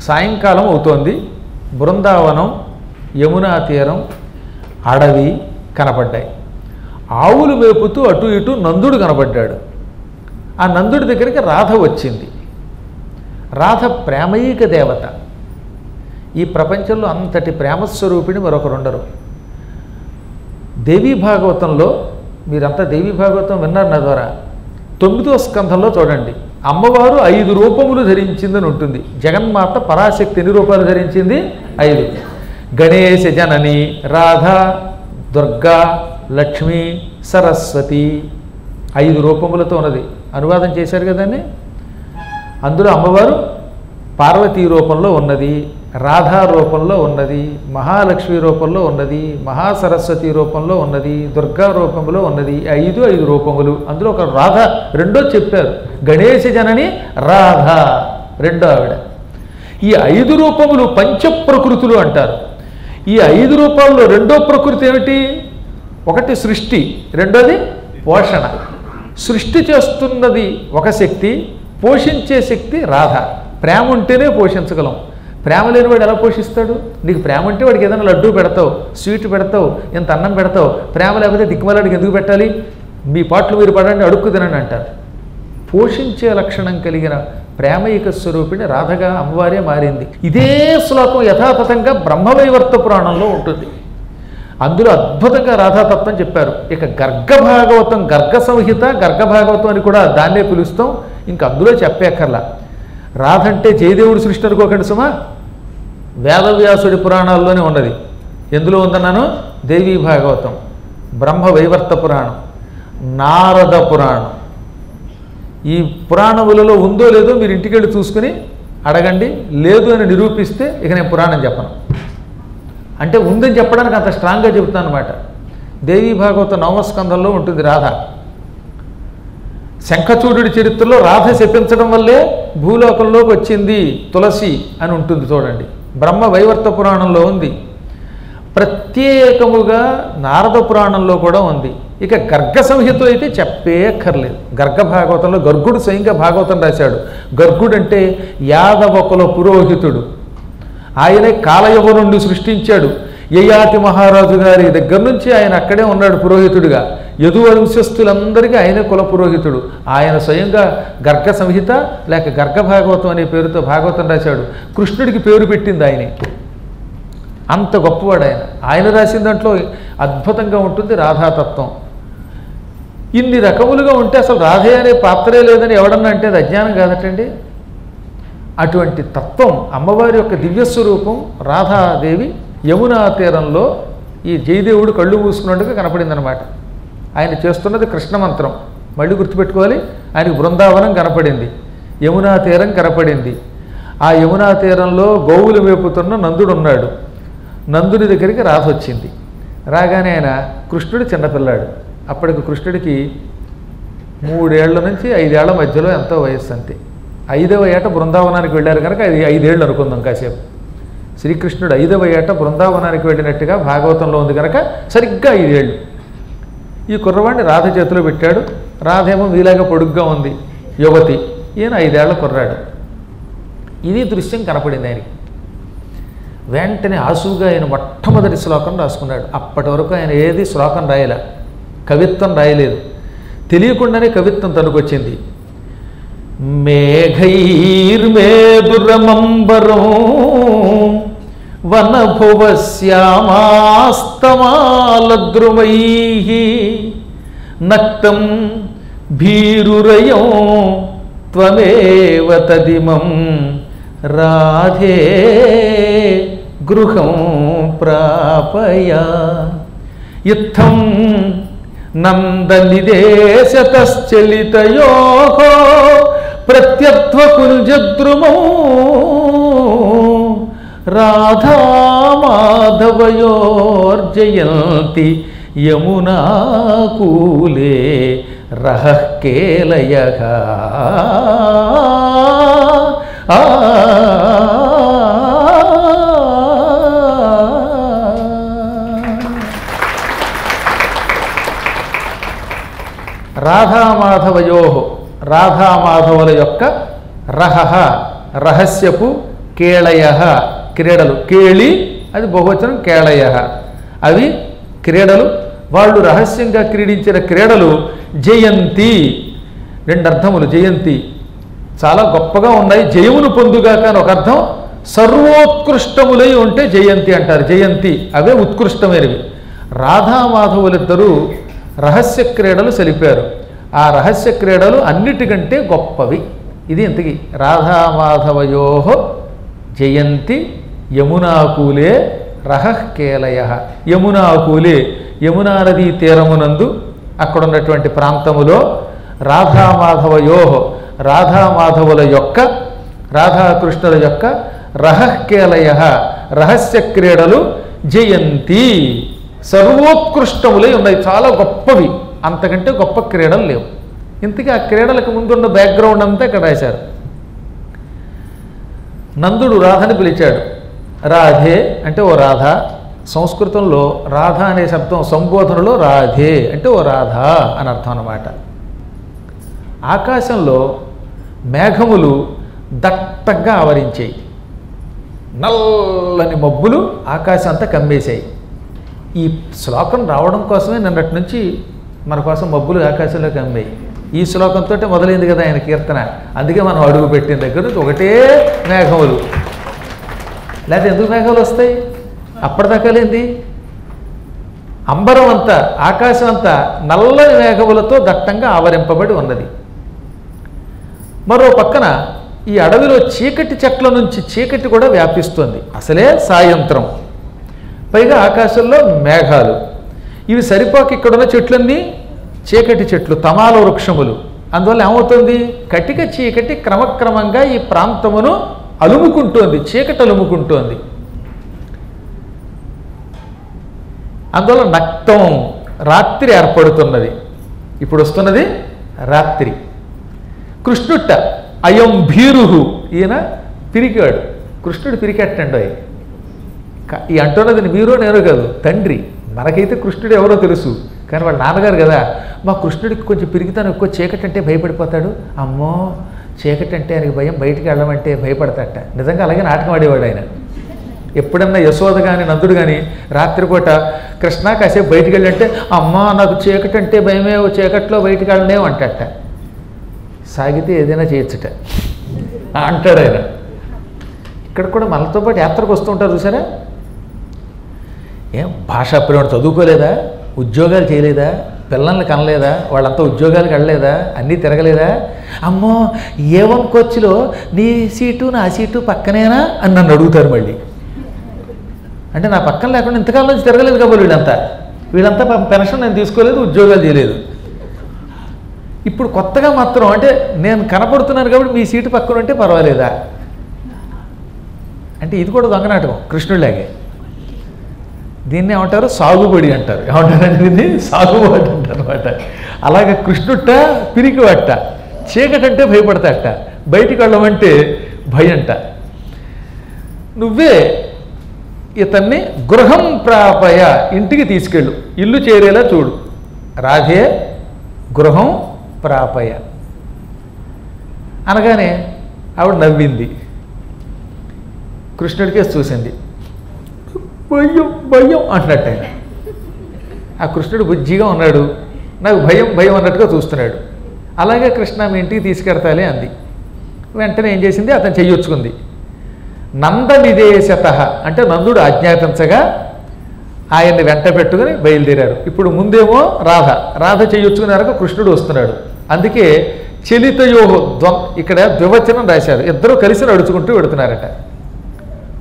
సాయంకాలం అవుతోంది. బృందావనం, యమునా తీరం, అడవి కనపడ్డాయి. ఆవులు మేపుతూ అటు ఇటు నందుడు కనపడ్డాడు. ఆ నందుడి దగ్గరికి రాధ వచ్చింది. రాధ ప్రేమైక దేవత. ఈ ప్రపంచంలో అంతటి ప్రేమస్వరూపిణి మరొకరుండరు. దేవీ భాగవతంలో, మీరంతా దేవీ భాగవతం విన్నారు నా ద్వారా, 9వ స్కంధంలో చూడండి, అమ్మవారు 5 రూపములు ధరించిందని ఉంటుంది. జగన్మాత పరాశక్తి ఎన్ని రూపాలు ధరించింది? 5. గణేశ జనని రాధ, దుర్గా, లక్ష్మి, సరస్వతి, 5 రూపములతో ఉన్నది. అనువాదం చేశారు కదండి. అందులో అమ్మవారు పార్వతీ రూపంలో ఉన్నది, రాధా రూపంలో ఉన్నది, మహాలక్ష్మి రూపంలో ఉన్నది, మహాసరస్వతి రూపంలో ఉన్నది, దుర్గా రూపంలో ఉన్నది. 5 రూపములు. అందులో ఒక రాధ రెండో చెప్పారు, గణేశ జనని రాధ రెండో ఆవిడ. ఈ 5 రూపములు పంచప్రకృతులు అంటారు. ఈ 5 రూపాల్లో రెండో ప్రకృతి ఏమిటి? ఒకటి సృష్టి, రెండోది పోషణ. సృష్టి చేస్తున్నది ఒక శక్తి, పోషించే శక్తి రాధ. ప్రేమ ఉంటేనే పోషించగలం. ప్రేమ లేనివాడు ఎలా పోషిస్తాడు? నీకు ప్రేమ ఉంటే వాడికి ఏదైనా లడ్డూ పెడతావు, స్వీట్ పెడతావు, ఇంత అన్నం పెడతావు. ప్రేమ లేకపోతే దిక్కుమలాడికి ఎందుకు పెట్టాలి? మీ పాటలు మీరు పడండి, అడుక్కు తినండి అంటారు. పోషించే లక్షణం కలిగిన ప్రేమైక స్వరూపిణి రాధగా అమ్మవారే మారింది. ఇదే శ్లోకం యథాతథంగా బ్రహ్మవైవర్త పురాణంలో ఉంటుంది. అందులో అద్భుతంగా రాధాతత్వం చెప్పారు. ఇక గర్గభాగవతం, గర్గ సంహిత, గర్గభాగవతం అని కూడా దాన్నే పిలుస్తాం. ఇంక అందులో చెప్పేకర్లా. రాధ అంటే జయదేవుడు సృష్టి అనుకోకండి సుమా, వేదవ్యాసుడి పురాణాల్లోనే ఉన్నది. ఎందులో ఉందన్నాను? దేవీ భాగవతం, బ్రహ్మవైవర్త పురాణం, నారద పురాణం. ఈ పురాణములలో ఉందో లేదో మీరు ఇంటికి వెళ్ళి చూసుకుని అడగండి. లేదు అని నిరూపిస్తే ఇక నేను పురాణం చెప్పను. అంటే ఉందని చెప్పడానికి అంత స్ట్రాంగ్గా చెబుతాను అనమాట. దేవీ భాగవతం 9వ స్కంధంలో ఉంటుంది రాధ. శంఖచూడుడి చరిత్రలో రాధ శపించడం వల్లే భూలోకంలోకి వచ్చింది తులసి అని ఉంటుంది చూడండి. బ్రహ్మ వైవర్త పురాణంలో ఉంది, ప్రత్యేకముగా నారద పురాణంలో కూడా ఉంది. ఇక గర్గ సంహిత అయితే చెప్పేక్కర్లేదు. గర్గ భాగవతంలో గర్గుడు స్వయంగా భాగవతం రాశాడు. గర్గుడు అంటే యాదవ కుల పురోహితుడు. ఆయనే కాలయవనుణ్ణి సృష్టించాడు. యయాతి మహారాజు గారి దగ్గర నుంచి ఆయన అక్కడే ఉన్నాడు పురోహితుడిగా. యదువంశస్థులందరికీ ఆయనే కుల పురోహితుడు. ఆయన స్వయంగా గర్గ సంహిత లేక గర్గ భాగవతం అనే పేరుతో భాగవతం రాశాడు. కృష్ణుడికి పేరు పెట్టింది ఆయనే. అంత గొప్పవాడు ఆయన. ఆయన రాసిన దాంట్లో అద్భుతంగా ఉంటుంది రాధాతత్వం. ఇన్ని రకములుగా ఉంటే అసలు రాధే అనే పాత్రే లేదని ఎవడన్నా అంటే అది అజ్ఞానం కాదటండి. అటువంటి తత్వం అమ్మవారి యొక్క దివ్యస్వరూపం రాధాదేవి యమునా తీరంలో ఈ జయదేవుడు కళ్ళు మూసుకున్నట్టుగా కనపడిందనమాట. ఆయన చేస్తున్నది కృష్ణ మంత్రం. మళ్ళీ గుర్తుపెట్టుకోవాలి, ఆయనకు బృందావనం కనపడింది, యమునా తీరం కనపడింది. ఆ యమునా తీరంలో గోవులు మేపుతున్న నందుడు ఉన్నాడు. నందుని దగ్గరికి రాధ వచ్చింది. రాగానే ఆయన కృష్ణుడు చిన్నపిల్లాడు. అప్పటికి కృష్ణుడికి 3 ఏళ్ల నుంచి 5 ఏళ్ల మధ్యలో ఎంతో వయస్సు అంతే. 5వ ఏట బృందావనానికి వెళ్ళారు కనుక అది 5 ఏళ్ళు అనుకుందాం కాసేపు. శ్రీకృష్ణుడు 5వ ఏట బృందావనానికి వెళ్ళినట్టుగా భాగవతంలో ఉంది కనుక సరిగ్గా 5 ఏళ్ళు. ఈ కుర్రవాడిని రాధ చేతిలో పెట్టాడు. రాధేమో మీలాగా పొడుగ్గా ఉంది, యువతి. ఈయన 5 ఏళ్ల కుర్రాడు. ఇది దృశ్యం కనపడింది ఆయనకి. వెంటనే ఆసుగా ఆయన మొట్టమొదటి శ్లోకం రాసుకున్నాడు. అప్పటి వరకు ఆయన ఏది శ్లోకం రాయలే, కవిత్వం రాయలేదు. తెలియకుండానే కవిత్వం తనకొచ్చింది. మేఘైర్మేదురమంబరం వనభువశ్యామాస్తమాలద్రుమైః నక్తం భీరురయం త్వమేవ తదిమం రాధే గృహం ప్రాపయ ఇత్థం నందనిదేశతశ్చలితయోః ప్రత్యధ్వకుల్జద్రుమౌ రాధామాధవయోర్జయంతి యమునాకూలే రహః కేలయః. రాధామాధవయో, రాధామాధవుల యొక్క రహః రహస్యపు, కేళయ క్రీడలు, కేళి అది బహువచనం, కేళయ అవి క్రీడలు. వాళ్ళు రహస్యంగా క్రీడించిన క్రీడలు జయంతి. 2 అర్థములు. జయంతి చాలా గొప్పగా ఉన్నాయి. జయమును పొందుగాక అని ఒక అర్థం. సర్వోత్కృష్టములై ఉంటే జయంతి అంటారు. జయంతి అవే ఉత్కృష్టమైనవి. రాధామాధవులిద్దరూ రహస్య క్రీడలు సలిపారు. ఆ రహస్య క్రీడలు అన్నిటికంటే గొప్పవి. ఇది ఇంతకీ రాధామాధవయో జయంతి యమునాకూలే రహః కేలయ. యమునాకూలే, యమునా నదీ తీరమునందు అక్కడ ఉన్నటువంటి ప్రాంతములో రాధామాధవయో, రాధామాధవుల యొక్క, రాధాకృష్ణుల యొక్క రహః కేలయ రహస్య క్రీడలు జయంతి సర్వోత్కృష్టములై ఉన్నాయి. చాలా గొప్పవి. అంతకంటే గొప్ప క్రీడలు లేవు. ఇంతకీ ఆ క్రీడలకు ముందున్న బ్యాక్గ్రౌండ్ అంతా ఇక్కడ రాశారు. నందుడు రాధని పిలిచాడు. రాధే అంటే ఓ రాధ. సంస్కృతంలో రాధ అనే శబ్దం సంబోధనలో రాధే అంటే ఓ రాధ అని అర్థం అన్నమాట. ఆకాశంలో మేఘములు దట్టంగా ఆవరించాయి. నల్లని మబ్బులు ఆకాశం అంతా కమ్మేశాయి. ఈ శ్లోకం రావడం కోసమే నిన్నటి నుంచి మన కోసం మబ్బులు ఆకాశంలో కమ్మాయి. ఈ శ్లోకంతో మొదలైంది కదా ఆయన కీర్తన. అందుకే మనం అడుగు పెట్టిన దగ్గర నుంచి ఒకటే మేఘములు. లేకపోతే ఎందుకు మేఘాలు వస్తాయి? అప్పటిదాకా లేంది. అంబరం అంతా, ఆకాశం అంతా నల్లని మేఘములతో దట్టంగా ఆవరింపబడి ఉన్నది. మరో పక్కన ఈ అడవిలో చీకటి చెట్ల నుంచి చీకటి కూడా వ్యాపిస్తుంది. అసలే సాయంత్రం, పైగా ఆకాశంలో మేఘాలు. ఇవి సరిపోక ఇక్కడున్న చెట్లన్నీ చీకటి చెట్లు, తమాల వృక్షములు. అందువల్ల ఏమవుతుంది? కటిక చీకటి క్రమక్రమంగా ఈ ప్రాంతమును అలుముకుంటోంది, చీకటి అలుముకుంటోంది. అందువల్ల నక్తం, రాత్రి ఏర్పడుతున్నది. ఇప్పుడు వస్తున్నది రాత్రి. కృష్ణుట్ట అయం భీరుహు, ఈయన పిరికాడు. కృష్ణుడు పిరికెట్టండి. ఈ అంటున్నది మీరు నేను కాదు, తండ్రి. మనకైతే కృష్ణుడు ఎవరో తెలుసు, కానీ వాళ్ళ నాన్నగారు కదా. మా కృష్ణుడికి కొంచెం పిరిగితాను ఎక్కువ, చీకటి అంటే భయపడిపోతాడు. అమ్మో చీకటి అంటే ఆయనకి భయం, బయటికి వెళ్ళమంటే భయపడతాట. నిజంగా అలాగే నాటకం ఆడేవాడు ఆయన. ఎప్పుడన్నా యశోద కానీ నందుడు కానీ రాత్రిపూట కృష్ణ కాసేపు బయటికి వెళ్ళంటే, అమ్మా నాకు చీకటి అంటే భయమే, చీకట్లో బయటికి వెళ్ళలేము అంటట. సాగితే ఏదైనా చేయొచ్చుట అంటాడు ఆయన. ఇక్కడ కూడా మనతో పాటు యాత్రకు వస్తూ ఉంటారు చూసారా. ఏం భాష అప్పుడు చదువుకోలేదా, ఉద్యోగాలు చేయలేదా, పిల్లల్ని కనలేదా, వాళ్ళంతా ఉద్యోగాలకు వెళ్ళలేదా, అన్నీ తిరగలేదా? అమ్మో A1 కోచ్లో నీ సీటు నా సీటు పక్కనేనా అని నన్ను అడుగుతారు మళ్ళీ. అంటే నా పక్కన లేకుండా ఇంతకాలం నుంచి తిరగలేదు కాబట్టి వీళ్ళంతా పెన్షన్ నేను తీసుకోలేదు, ఉద్యోగాలు చేయలేదు. ఇప్పుడు కొత్తగా మాత్రం అంటే నేను కనపడుతున్నాను కాబట్టి మీ సీటు పక్కన ఉంటే పర్వాలేదా అంటే ఇది కూడా దొంగనాటకం కృష్ణుడిలాగే. దీన్ని ఏమంటారు, సాగుబడి అంటారు. ఏమంటారంటే దీన్ని సాగుబడి అంటారు అనమాట. అలాగే కృష్ణుట్ట పిరికివట్ట, చీకటంటే భయపడతాట, బయటికి వెళ్ళమంటే భయంట. నువ్వే ఇతన్ని గృహం ప్రాపయ, ఇంటికి తీసుకెళ్ళు, ఇల్లు చేరేలా చూడు. రాధే గృహం ప్రాపయ అనగానే ఆవిడ నవ్వింది. కృష్ణుడికే చూసింది. భయం భయం అంటున్నట్టు ఆయన. ఆ కృష్ణుడు బుజ్జిగా ఉన్నాడు, నాకు భయం భయం అన్నట్టుగా చూస్తున్నాడు. అలాగే కృష్ణ మీ ఇంటికి తీసుకెడతాలే అంది. వెంటనే ఏం చేసింది, అతను చెయ్యొచ్చుకుంది. నందనిదేశత అంటే నందుడు ఆజ్ఞాపించగా ఆయన్ని వెంట పెట్టుకుని బయలుదేరారు. ఇప్పుడు ముందేమో రాధ చెయ్యొచ్చుకున్నారక కృష్ణుడు వస్తున్నాడు. అందుకే చలితయోహో ఇక్కడ ద్వివచనం రాశారు. ఇద్దరూ కలిసి నడుచుకుంటూ వెడుతున్నారట.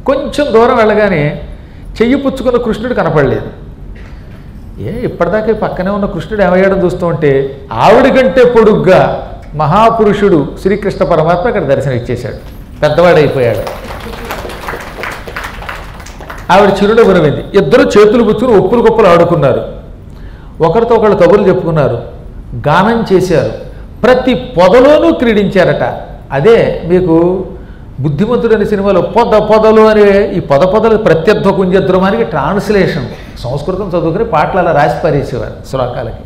కొంచెం దూరం వెళ్ళగానే చెయ్యి పుచ్చుకున్న కృష్ణుడు కనపడలేదు. ఇప్పటిదాకా పక్కనే ఉన్న కృష్ణుడు ఏమయ్యాడని చూస్తూ ఉంటే ఆవిడ కంటే పొడుగ్గా మహాపురుషుడు శ్రీకృష్ణ పరమాత్మ ఇక్కడ దర్శనం ఇచ్చేశాడు. పెద్దవాడైపోయాడు. ఆవిడ చిరునవ్వు నవ్వింది. ఇద్దరు చేతులు పుచ్చుకుని ఒప్పులు గొప్పలు ఆడుకున్నారు. ఒకరితో ఒకళ్ళు కబుర్లు చెప్పుకున్నారు, గానం చేశారు, ప్రతి పొదలోనూ క్రీడించారట. అదే మీకు బుద్ధిమంతుడు అనే సినిమాలో పొదలు అనే ఈ పొదలు ప్రత్యర్థ కుంజద్రమానికి ట్రాన్స్లేషన్. సంస్కృతం చదువుకుని పాటలు అలా రాసి పారేసేవారు శ్లోకాలకి.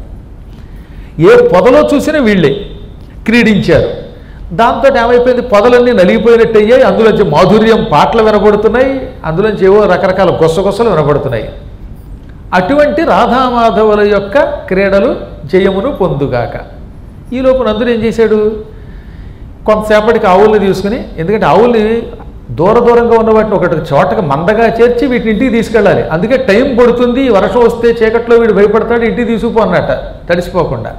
ఏ పొదలో చూసినా వీళ్ళే క్రీడించారు. దాంతో ఏమైపోయింది, పొదలన్నీ నలిగిపోయినట్టు అయ్యాయి. అందులోంచి మాధుర్యం పాటలు వినబడుతున్నాయి, అందులోంచి ఏవో రకరకాల గొస్సగొస్సలు వినబడుతున్నాయి. అటువంటి రాధామాధవుల యొక్క క్రీడలు జయమును పొందుగాక. ఈలోపు నందుడు ఏం చేశాడు, కొంతసేపటికి ఆవుల్ని తీసుకుని, ఎందుకంటే ఆవుల్ని దూరంగా ఉన్న వాటిని ఒకటి చోటకి మందగా చేర్చి వీటిని ఇంటికి తీసుకెళ్ళాలి. అందుకే టైం పడుతుంది, వర్షం వస్తే చీకట్లో వీడు భయపడతాడు, ఇంటికి తీసుకుపో అన్నట్ట తడిసిపోకుండా.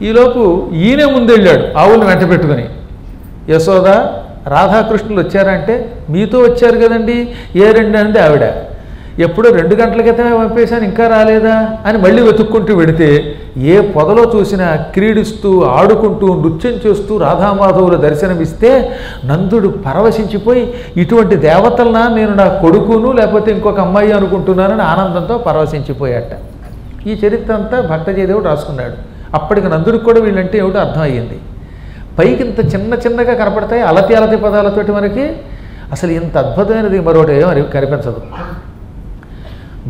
ఈలోపు ఈయనే ముందెళ్ళాడు ఆవుల్ని వెంట పెట్టుకుని. యశోద రాధాకృష్ణులు వచ్చారంటే మీతో వచ్చారు కదండి, ఏ రెండు అంది ఆవిడ. ఎప్పుడో 2 గంటల క్రితమే పంపేశాను ఇంకా రాలేదా అని మళ్ళీ వెతుక్కుంటూ వెడితే ఏ పొదలో చూసినా క్రీడిస్తూ ఆడుకుంటూ నృత్యం చేస్తూ రాధామాధవులు దర్శనమిస్తే నందుడు పరవశించిపోయి ఇటువంటి దేవతలనా నేను నా కొడుకును లేకపోతే ఇంకొక అమ్మాయి అనుకుంటున్నానని ఆనందంతో పరవశించిపోయాట. ఈ చరిత్ర అంతా భక్తజయదేవుడు రాసుకున్నాడు. అప్పటికి నందుడికి కూడా వీళ్ళంటే ఏమిటో అర్థమయ్యింది. పైకి ఇంత చిన్నగా కనపడతాయి అలతి పదాలతోటి మనకి, అసలు ఇంత అద్భుతమైనది మరొకటి ఏమని కనిపించదు.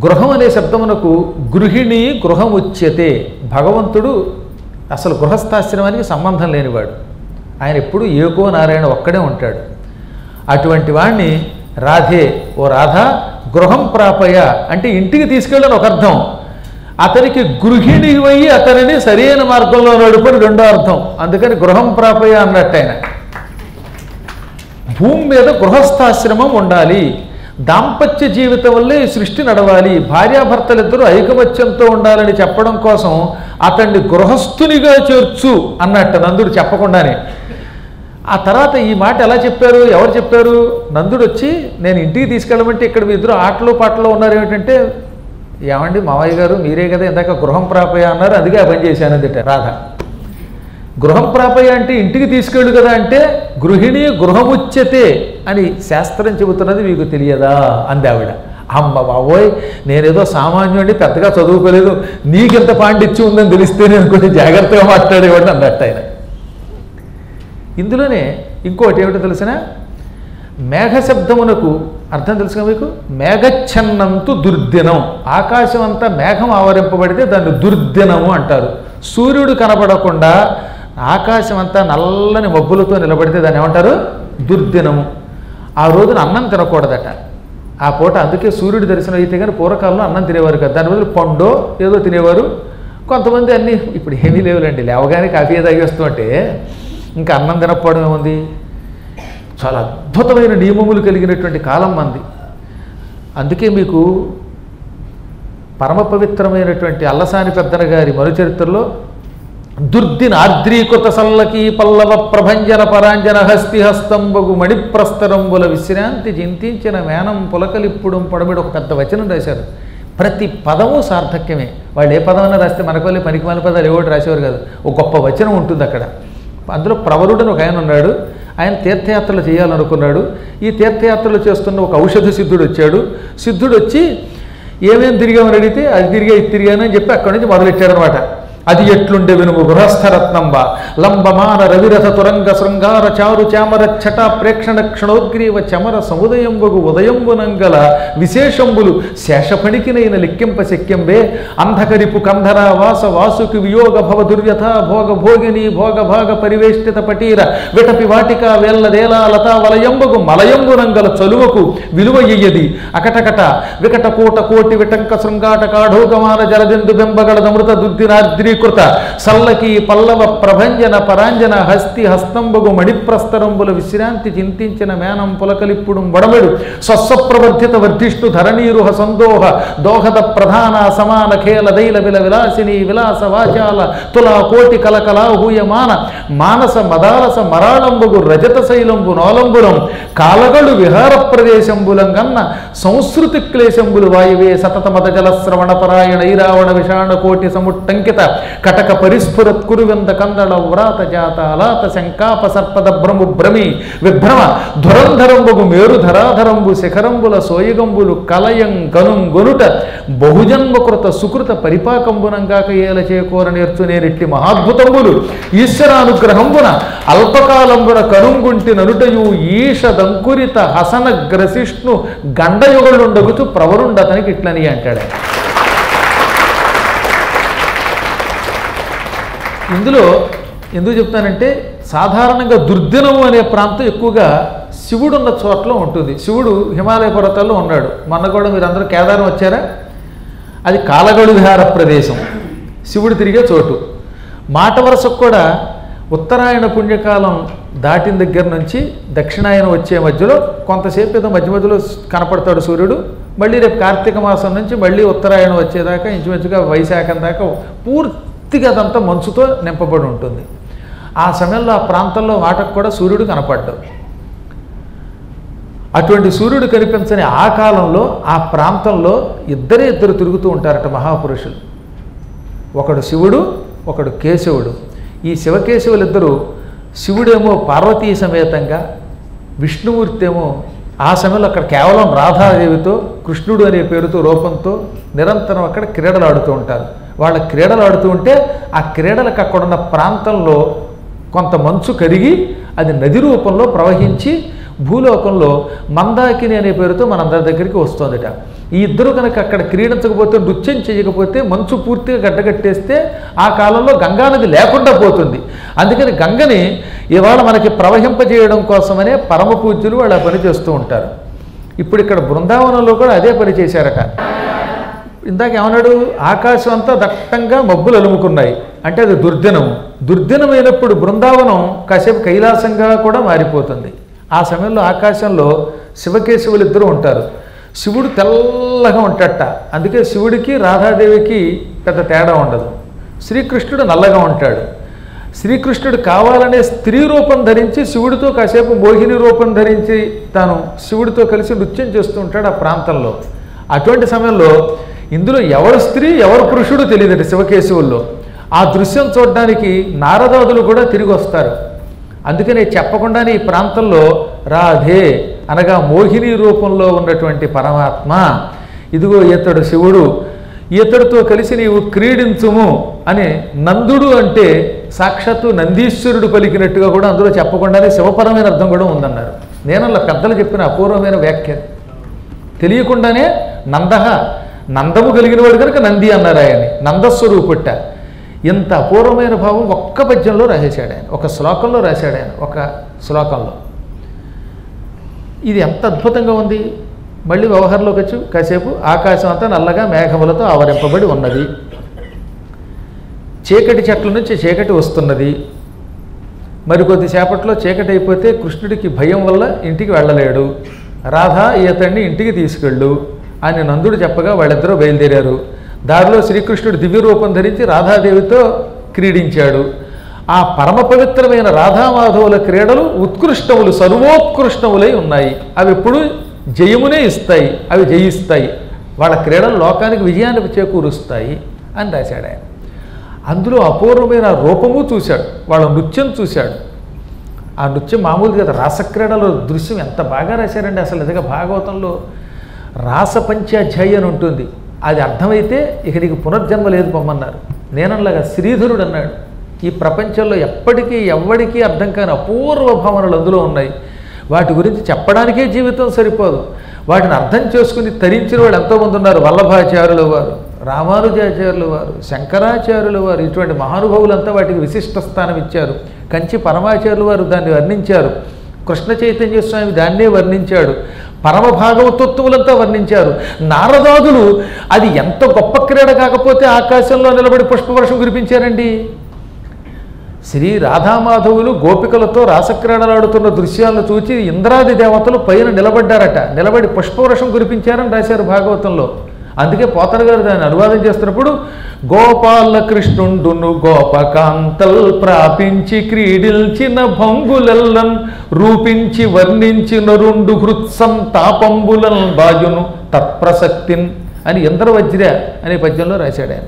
గృహం అనే శబ్దమునకు గృహిణి గృహం ఉచ్యతే. భగవంతుడు అసలు గృహస్థాశ్రమానికి సంబంధం లేనివాడు. ఆయన ఎప్పుడు ఏకో నారాయణ ఒక్కడే ఉంటాడు. అటువంటి వాణ్ణి రాధే, ఓ రాధ గృహం ప్రాపయ అంటే ఇంటికి తీసుకెళ్ళని ఒక అర్థం, అతనికి గృహిణి అయ్యి అతనిని సరైన మార్గంలో నడుపని రెండో అర్థం. అందుకని గృహం ప్రాపయ అన్నట్టు ఆయన. భూమి మీద గృహస్థాశ్రమం ఉండాలి, దాంపత్య జీవితం వల్లే ఈ సృష్టి నడవాలి, భార్యాభర్తలిద్దరూ ఐకమత్యంతో ఉండాలని చెప్పడం కోసం అతన్ని గృహస్థునిగా చేర్చు అన్నట్టు నందుడు చెప్పకుండానే. ఆ తర్వాత ఈ మాట ఎలా చెప్పారు, ఎవరు చెప్పారు? నందుడు వచ్చి నేను ఇంటికి తీసుకెళ్ళమంటే ఇక్కడ మీ ఇద్దరు ఆటలు పాటలు ఉన్నారు ఏమిటంటే, ఏమండి మావయ్య గారు మీరే కదా ఇందాక గృహం ప్రాపయ అన్నారు, అందుకే ఆ పని చేశాను అందుట రాధ. గృహం ప్రాపయ అంటే ఇంటికి తీసుకెళ్ళు కదా అంటే గృహిణి గృహముచ్యతే అని శాస్త్రం చెబుతున్నది మీకు తెలియదా అంది ఆవిడ. అమ్మ బాబోయ్ నేనేదో సామాన్యుడిని పెద్దగా చదువుకోలేదు, నీకెంత పాండిత్యం ఉందని తెలిస్తే నేను కొంచెం జాగ్రత్తగా మాట్లాడేవాడిని అన్నట్టు ఆయన. ఇందులోనే ఇంకోటి ఏమిటో తెలిసిన మేఘశబ్దమునకు అర్థం తెలుసుగా మీకు? మేఘఛన్నంతు దుర్దినం. ఆకాశం అంతా మేఘం ఆవరింపబడితే దాన్ని దుర్దినము అంటారు. సూర్యుడు కనబడకుండా ఆకాశం అంతా నల్లని మబ్బులతో నిలబడితే దాన్ని ఏమంటారు? దుర్దినము. ఆ రోజున అన్నం తినకూడదట ఆ పూట. అందుకే సూర్యుడి దర్శనం అయితే కానీ పూర్వకాలంలో అన్నం తినేవారు కదా, దాని బదులు పండో ఏదో తినేవారు. కొంతమంది అన్నీ ఇప్పుడు ఏమీ లేవులేండి, లేవగానే కాఫీ తాగేస్తుంటే ఇంకా అన్నం తినకపోవడం ఏముంది. చాలా అద్భుతమైన నియమములు కలిగినటువంటి కాలం మంది. అందుకే మీకు పరమ పవిత్రమైనటువంటి అల్లసాని పెద్దన గారి మరుచరిత్రలో దుర్దిన ఆర్ద్రీకృత సల్లకి పల్లవ ప్రభంజన పరాంజన హస్తి హస్తంబగు మణిప్రస్తరంబుల విశ్రాంతి చింతించిన మేనం పులకలిప్పుడు పడబడి ఒక పెద్ద వచనం రాశారు. ప్రతి పదము సార్థక్యమే. వాళ్ళు ఏ పదమైనా రాస్తే మనకు వాళ్ళే పనికిమాల పదాలు ఏవోటి రాసేవారు కాదు. ఒక గొప్ప వచనం ఉంటుంది అక్కడ. అందులో ప్రవరుడని ఒక ఆయన ఉన్నాడు. ఆయన తీర్థయాత్రలు చేయాలనుకున్నాడు. ఈ తీర్థయాత్రలు చేస్తున్న ఒక ఔషధ సిద్ధుడు వచ్చాడు. సిద్ధుడు వచ్చి ఏమేమి తిరిగామని అడిగితే అది తిరిగా ఇది తిరిగానని చెప్పి అక్కడి నుంచి మొదలెట్టారనమాట. అది ఎట్లుండే వినుము గృహస్థరత్నంబ లంబమాన రవిరథ తురంగ శృంగార చారు చామర ఛట ప్రేక్షణ క్షణోగ్రీవ చమర సముదయంబగు ఉదయంబునంగల విశేషంబులు శేషపణికినైన లెక్కింప శక్యంబే అంధకరిపు కంధర వాస వాసుకి వియోగ భవ దుర్వ్యథ భోగ భోగిని భోగ భాగ పరివేష్టిత పటీర విటపి వాటిక వేల్లదేలా లతా వలయంబగు మలయంబునంగల చలువకు విలువ ఇయ్యది అకటకట వికట కోట కోటి విటంక శృంగాట కాఢోగమాన జలదిందు బెంబగడదమృత దుద్దినార్ద్రీ కృత సల్లకి పల్లవ ప్రభంజన పరాంజన హస్తి హస్తంబగు మణిప్రస్తరంబుల విశ్రాంతి చింతించిన మేనం పులకలిప్పుడు వడమెడు స్వస్వప్రవర్ధిత వర్ధిష్ణు ధరణీరుహ సందోహ దోహద ప్రధాన సమాన ఖేల దైల విల విలాసిని విలాస వాచాల తులా కోటి కలకలాహూయమాన మానస మదాలస మరాళంబగు రజత శైలంబు నోలంబులం కాలగడు విహార ప్రదేశంబులంగన్న సంస్కృతి క్లేశంబులు వాయువే సతత మద జల శ్రవణ పరాయణ ఐరావణ విషాణ కోటి సముట్టంకిత కటక పరిస్ఫురత్ కురువింద కందళ వ్రాత జాత అలాత శంకాప సర్పద భ్రము భ్రమి విభ్రమ ధురంధరంబు మేరుధరాధరంబు శిఖరంబుల సోయగంబులు కలయం గనుం గొనుట బహుజన్మకృత సుకృత పరిపాకంబునంగాక ఏల చేకూర నేర్చునేరిట్టి మహాద్భుతంబులు ఈశ్వరానుగ్రహంబున అల్పకాలంబున కనుంగుంటి ననుటయు ఈషదంకురిత హసన గ్రసిష్ణు గండయుగలుండగుతూ ప్రవరుండతనికి ఇట్లని అంటాడు. ఇందులో ఎందుకు చెప్తానంటే సాధారణంగా దుర్దినము అనే ప్రాంతం ఎక్కువగా శివుడు ఉన్న చోట్ల ఉంటుంది. శివుడు హిమాలయ పర్వతాల్లో ఉన్నాడు. మొన్న కూడా మీరు అందరూ కేదారం వచ్చారా? అది కాలగడు విహార ప్రదేశం, శివుడు తిరిగే చోటు. మాట వరుసకు కూడా ఉత్తరాయణ పుణ్యకాలం దాటిన దగ్గర నుంచి దక్షిణాయనం వచ్చే మధ్యలో కొంతసేపు ఏదో మధ్య మధ్యలో కనపడతాడు సూర్యుడు. మళ్ళీ రేపు కార్తీక మాసం నుంచి మళ్ళీ ఉత్తరాయణం వచ్చేదాకా ఇంచుమించుగా వైశాఖం దాకా పూర్తిగా అదంతా మంచుతో నింపబడి ఉంటుంది. ఆ సమయంలో ఆ ప్రాంతంలో వాటకు కూడా సూర్యుడు కనపడ్డాడు. అటువంటి సూర్యుడు కనిపించని ఆ కాలంలో ఆ ప్రాంతంలో ఇద్దరు తిరుగుతూ ఉంటారట మహాపురుషులు. ఒకడు శివుడు, ఒకడు కేశవుడు. ఈ శివకేశవులిద్దరూ శివుడేమో పార్వతీ సమేతంగా, విష్ణుమూర్తి ఏమో ఆ సమయంలో అక్కడ కేవలం రాధాదేవితో కృష్ణుడు అనే పేరుతో రూపంతో నిరంతరం అక్కడ క్రీడలు ఆడుతూ ఉంటారు. వాళ్ళ క్రీడలు ఆడుతూ ఉంటే ఆ క్రీడలకు అక్కడున్న ప్రాంతంలో కొంత మంచు కరిగి అది నది రూపంలో ప్రవహించి భూలోకంలో మందాకిని అనే పేరుతో మనందరి దగ్గరికి వస్తుందట. ఈ ఇద్దరు కనుక అక్కడ క్రీడించకపోతే, నృత్యం చేయకపోతే, మంచు పూర్తిగా గడ్డగట్టేస్తే ఆ కాలంలో గంగానది లేకుండా పోతుంది. అందుకని గంగని ఇవాళ మనకి ప్రవహింపజేయడం కోసమనే పరమ పూజ్యులు వాళ్ళు ఆ పని చేస్తూ ఉంటారు. ఇప్పుడు ఇక్కడ బృందావనంలో కూడా అదే పని చేశారట. ఇందాక ఏమన్నాడు? ఆకాశం అంతా దట్టంగా మబ్బులు అలుముకున్నాయి అంటే అది దుర్దినము. దుర్దినమైనప్పుడు బృందావనం కాసేపు కైలాసంగా కూడా మారిపోతుంది. ఆ సమయంలో ఆకాశంలో శివకేశవులు ఇద్దరు ఉంటారు. శివుడు తెల్లగా ఉంటాడట. అందుకే శివుడికి రాధాదేవికి పెద్ద తేడా ఉండదు. శ్రీకృష్ణుడు నల్లగా ఉంటాడు. శ్రీకృష్ణుడు కావాలనే స్త్రీ రూపం ధరించి శివుడితో కాసేపు మోహిని రూపం ధరించి తాను శివుడితో కలిసి నృత్యం చేస్తూ ఉంటాడు ఆ ప్రాంతంలో. అటువంటి సమయంలో ఇందులో ఎవరు స్త్రీ ఎవరు పురుషుడు తెలియదట శివకేశవుల్లో. ఆ దృశ్యం చూడడానికి నారదాదులు కూడా తిరిగి వస్తారు. అందుకనే చెప్పకుండానే ఈ ప్రాంతంలో రాధే అనగా మోహిని రూపంలో ఉన్నటువంటి పరమాత్మ, ఇదిగో ఇతడు శివుడు, ఇతడితో కలిసి నీవు క్రీడించుము అని నందుడు అంటే సాక్షాత్తు నందీశ్వరుడు పలికినట్టుగా కూడా అందులో చెప్పకుండానే శివపరమైన అర్థం కూడా ఉందన్నారు. నేనల్లా పెద్దలు చెప్పిన అపూర్వమైన వ్యాఖ్య. తెలియకుండానే నందము కలిగిన వాడు కనుక నంది అన్నారు ఆయన్ని, నందస్వరూపుట్ట. ఇంత అపూర్వమైన భావం ఒక్క పద్యంలో రాసేశాడు ఆయన, ఒక శ్లోకంలో రాశాడు ఆయన, ఒక శ్లోకంలో. ఇది ఎంత అద్భుతంగా ఉంది. మళ్ళీ వ్యవహారంలోకి వచ్చి కాసేపు ఆకాశం అంతా నల్లగా మేఘములతో ఆవరింపబడి ఉన్నది. చీకటి చెట్ల నుంచి చీకటి వస్తున్నది. మరికొద్దిసేపట్లో చీకటి అయిపోతే కృష్ణుడికి భయం వల్ల ఇంటికి వెళ్ళలేడు. రాధ ఈతడిని ఇంటికి తీసుకెళ్ళు అని నందుడు చెప్పగా వాళ్ళిద్దరూ బయలుదేరారు. దారిలో శ్రీకృష్ణుడు దివ్య రూపం ధరించి రాధాదేవితో క్రీడించాడు. ఆ పరమ పవిత్రమైన రాధామాధవుల క్రీడలు ఉత్కృష్టములు, సర్వోత్కృష్టములై ఉన్నాయి. అవి ఎప్పుడు జయమునే ఇస్తాయి, అవి జయిస్తాయి. వాళ్ళ క్రీడలు లోకానికి విజయానికి చేకూరుస్తాయి అని రాశాడు ఆయన. అందులో అపూర్వమైన రూపము చూశాడు, వాళ్ళ నృత్యం చూశాడు. ఆ నృత్యం మామూలుగా కదా, రాసక్రీడల దృశ్యం ఎంత బాగా రాశారండి. అసలు నిజంగా భాగవతంలో రాసపంచాధ్యాయి అని ఉంటుంది. అది అర్థమైతే ఇక నీకు పునర్జన్మ లేదు పొమ్మన్నారు. నేనలాగా శ్రీధరుడు అన్నాడు, ఈ ప్రపంచంలో ఎప్పటికీ ఎవ్వడికీ అర్థం కాని అపూర్వ భావనలు అందులో ఉన్నాయి. వాటి గురించి చెప్పడానికే జీవితం సరిపోదు. వాటిని అర్థం చేసుకుని తరించిన వాళ్ళు ఎంతోమంది ఉన్నారు. వల్లభాచార్యుల వారు, రామానుజాచార్యుల వారు, శంకరాచార్యుల వారు, ఇటువంటి మహానుభావులంతా వాటికి విశిష్ట స్థానం ఇచ్చారు. కంచి పరమాచార్యుల వారు దాన్ని వర్ణించారు. కృష్ణ చైతన్య స్వామి దాన్నే వర్ణించాడు. పరమ భాగవతత్వములంతా వర్ణించారు. నారదాదులు అది ఎంత గొప్ప క్రీడ కాకపోతే ఆకాశంలో నిలబడి పుష్పవర్షం కురిపించారండి. శ్రీ రాధామాధవులు గోపికలతో రాసక్రీడలాడుతున్న దృశ్యాలను చూచి ఇంద్రాది దేవతలు పైన నిలబడ్డారట. నిలబడి పుష్పవర్షం కురిపించారని రాశారు భాగవతంలో. అందుకే పోతన గారు దాన్ని అనువాదం చేస్తున్నప్పుడు గోపాలకృష్ణుండును గోపకాంతల్ ప్రాపించి క్రీడిల్చిన భంగులెల్లన్ రూపించి వర్ణించిన రెండు హృత్సంతాపంబులన్ బాజును తత్ప్రసక్తిన్ అని ఇంద్రవజ్ర అనే పద్యంలో రాశాడు ఆయన.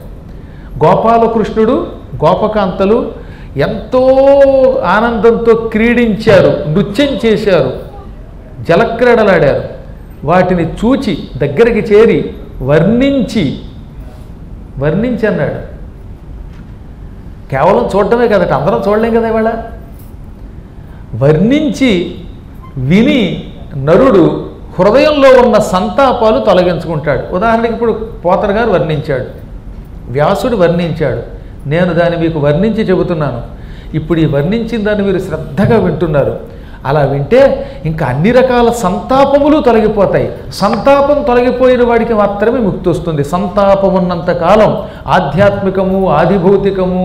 గోపాలకృష్ణుడు గోపకాంతలు ఎంతో ఆనందంతో క్రీడించారు, నృత్యం చేశారు, జలక్రీడలాడారు. వాటిని చూచి దగ్గరికి చేరి వర్ణించి అన్నాడు. కేవలం చూడటమే కదట, అందరం చూడలేం కదా ఇవాళ. వర్ణించి విని నరుడు హృదయంలో ఉన్న సంతాపాలు తొలగించుకుంటాడు. ఉదాహరణకి ఇప్పుడు పోతన గారు వర్ణించాడు, వ్యాసుడు వర్ణించాడు. నేను దాన్ని మీకు వర్ణించి చెబుతున్నాను. ఇప్పుడు ఈ వర్ణించిన దాన్ని మీరు శ్రద్ధగా వింటున్నారు. అలా వింటే ఇంకా అన్ని రకాల సంతాపములు తొలగిపోతాయి. సంతాపం తొలగిపోయిన వాడికి మాత్రమే ముక్తి వస్తుంది. సంతాపం ఉన్నంతకాలం ఆధ్యాత్మికము, ఆదిభౌతికము,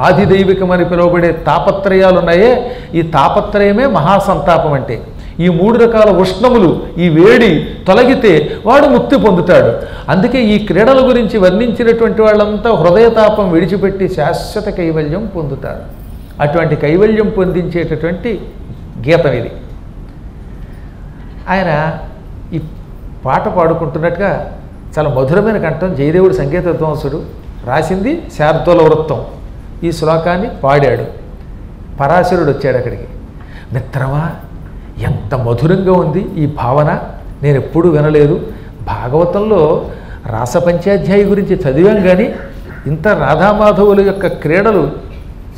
ఆదిదైవికం అని పిలువబడే తాపత్రయాలు ఉన్నాయే, ఈ తాపత్రయమే మహాసంతాపం అంటే. ఈ మూడు రకాల ఉష్ణములు, ఈ వేడి తొలగితే వాడు ముక్తి పొందుతాడు. అందుకే ఈ క్రీడల గురించి వర్ణించినటువంటి వాళ్ళంతా హృదయతాపం విడిచిపెట్టి శాశ్వత కైవల్యం పొందుతారు. అటువంటి కైవల్యం పొందించేటటువంటి గీతం ఇది. ఆయన ఈ పాట పాడుకుంటున్నట్టుగా చాలా మధురమైన కంఠం, జయదేవుడు సంగీత విద్వాంసుడు, రాసింది శార్దూల వృత్తం. ఈ శ్లోకాన్ని పాడాడు. పరాశరుడు వచ్చాడు అక్కడికి. మిత్రమా, ఎంత మధురంగా ఉంది ఈ భావన, నేను ఎప్పుడూ వినలేదు. భాగవతంలో రాసపంచాధ్యాయి గురించి చదివాం కానీ ఇంత రాధామాధవుల యొక్క క్రీడలు